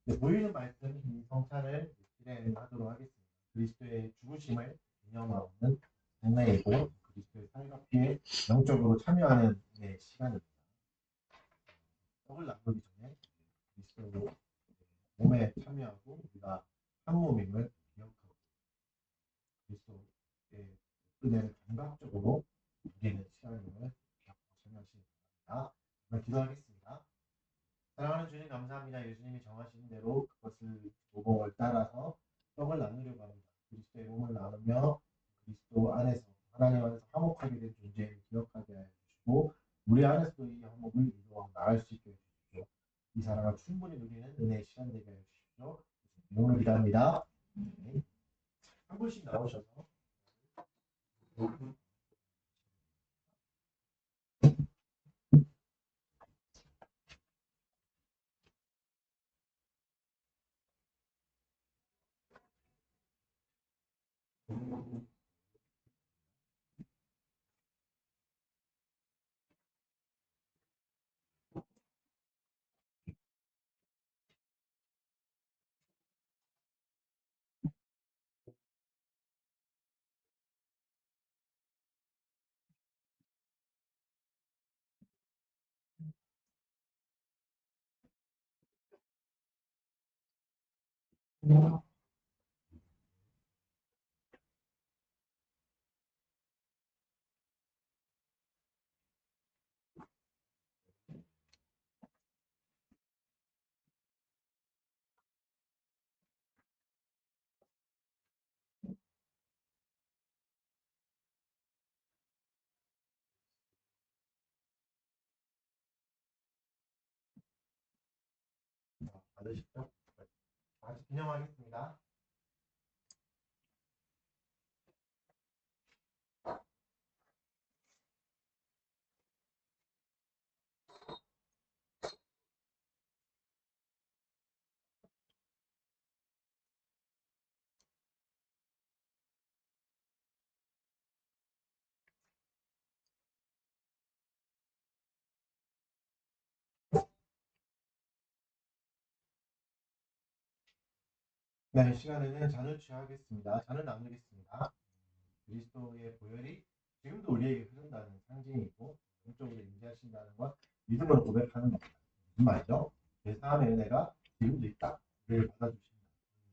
네, 보이는 말씀 이 성찬을 실행하도록 하겠습니다. 그리스도의 죽으심을 기념하는 장례이고 그리스도의 살과 피에 영적으로 참여하는 시간입니다. 떡을 나누기 전에 그리스도 몸에 참여하고 우리가 한 몸임을 기억하고 그리스도의 은혜를 감각적으로 누리는 시간임을 기억하고 참여하시기 바랍니다. 정말 기도하겠습니다. 사랑하는 주님 감사합니다. 예수님이 정하신 대로 그것을 모범을 따라서 떡을 나누려고 합니다. 그리스도의 몸을 나누며 그리스도 안에서 하나님 안에서 화목하게 된 존재를 기억하게 하여 주시고 우리 안에서도 이 화목을 이루어 나갈 수 있게 해주십시오. 이 사랑을 충분히 누리는 은혜의 시간 되게 해주십시오. 이름으로 기도합니다. 네. 한 분씩 나오셔서 받으시죠? 다시 기념하겠습니다. 네, 이 시간에는 잔을 취하겠습니다. 잔을 나누겠습니다. 그리스도의 보혈이 지금도 우리에게 흐른다는 상징이고 영적으로 임재하신다는 것 믿음으로 고백하는 겁니다. 무슨 말이죠? 제3의 은혜가 지금도 있다. 우리를 받아주신다.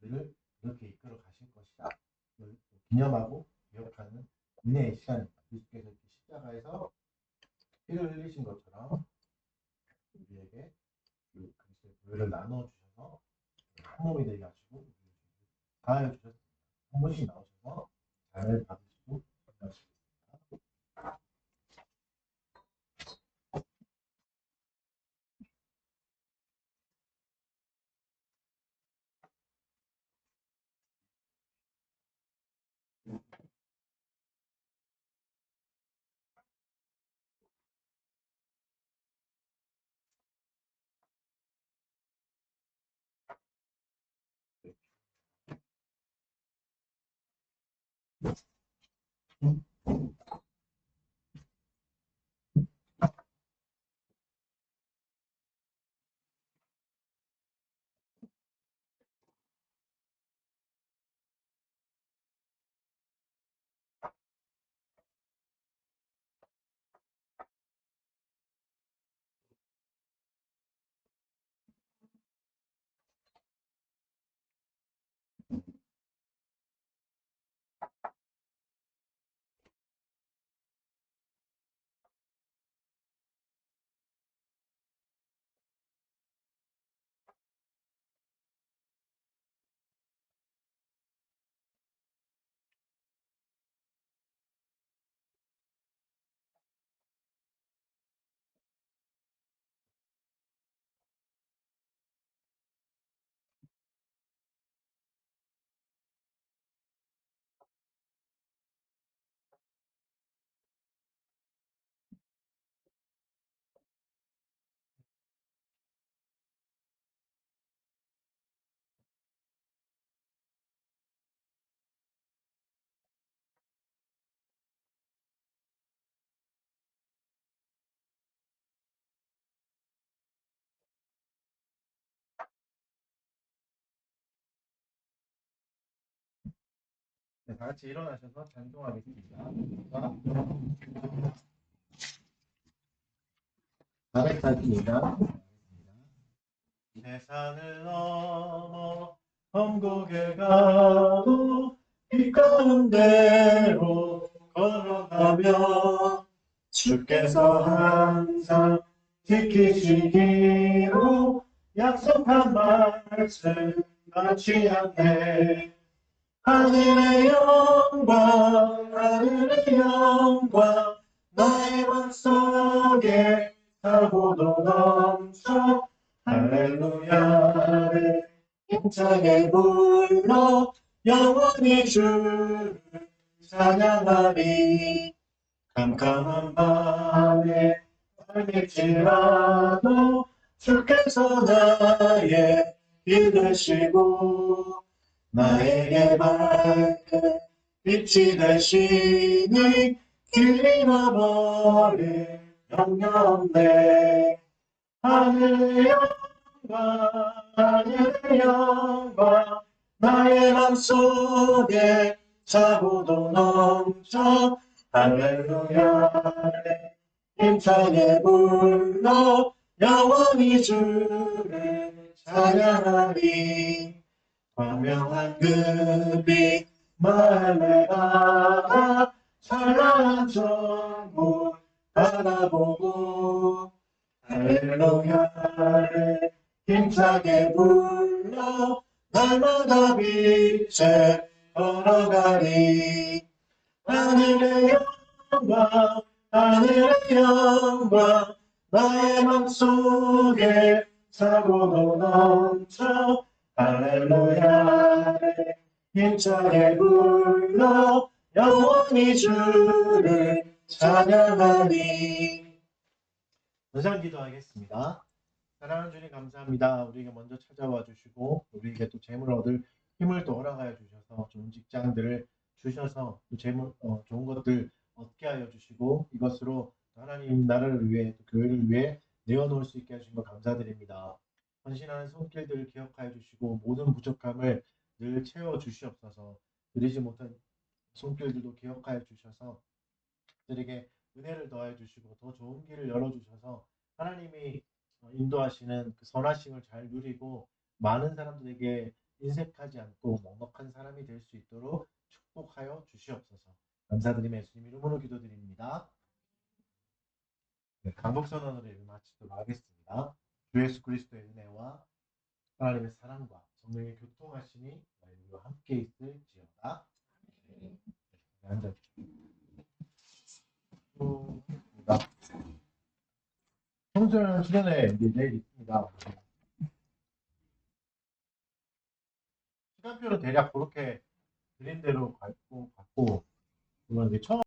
우리를 이렇게 이끌어 가실 것이다. 이걸 기념하고 기억하는 은혜의 시간입니다. 그리스도께서 이렇게 십자가에서 피를 흘리신 것처럼 우리에게 그 그리스도의 보혈을 나눠 주셔서 한 몸이 되게 하시고 다하여 주셨습니다. 한 분씩 나오셔서 잔을 받으시고 건너시겠습니다. 네, 다 같이 일어나셔서 찬송하겠습니다. 400사입니다. 세상을 넘어 천국에 가도 길 가운데로 걸어가며 주께서 항상 지키시기로 약속한 말씀 같지 않네. 하늘의 영광 하늘의 영광 나의 맘속에 사고도 넘쳐 할렐루야를 힘차게 불러 영원히 주를 찬양하리. 캄캄한 밤에 밤일지라도 주께서 나의 길 되시고 나에게 밝은 빛이 되시니 길 잃어버릴 염려 없네. 하늘의 영광 하늘의 영광 나의 맘속에 사고도 넘쳐 할렐루야를 힘차게 불러 영원히 주를 찬양하리. 광명한 그빛 마음에 받아 찬란한 천국 바라보고 할렐루야를 힘차게 불러 날마다 빛에 걸어가리. 하늘의 영광 하늘의 영광 나의 맘속에 사고도 넘쳐 할렐루야를 힘차게 불러 영원히 주를 찬양하니. 은상 기도하겠습니다. 사랑하는 주님 감사합니다. 우리에게 먼저 찾아와 주시고 우리에게 또 재물 얻을 힘을 또 허락하여 주셔서 좋은 직장들을 주셔서 또 재물 좋은 것들 얻게 하여 주시고 이것으로 하나님 나라를 위해 또 교회를 위해 내어놓을 수 있게 하신 것 감사드립니다. 헌신하는 손길들을 기억하여 주시고 모든 부족함을 늘 채워 주시옵소서. 드리지 못한 손길들도 기억하여 주셔서 그들에게 은혜를 더하여 주시고 더 좋은 길을 열어 주셔서 하나님이 인도하시는 그 선하심을 잘 누리고 많은 사람들에게 인색하지 않고 넉넉한 사람이 될 수 있도록 축복하여 주시옵소서. 감사드리며 예수님 이름으로 기도드립니다. 네, 강복선언으로 예배 마치도록 하겠습니다. 주 예수 그리스도의 은혜와 하나님의 사랑과 성령의 교통하심이 너희와 함께 있을지어다. 네, 앉아주십시오. 청소년 수련회 이제 내일 있습니다. 시간표는 대략 그렇게 드린 대로 갖고 그러면 이제 처음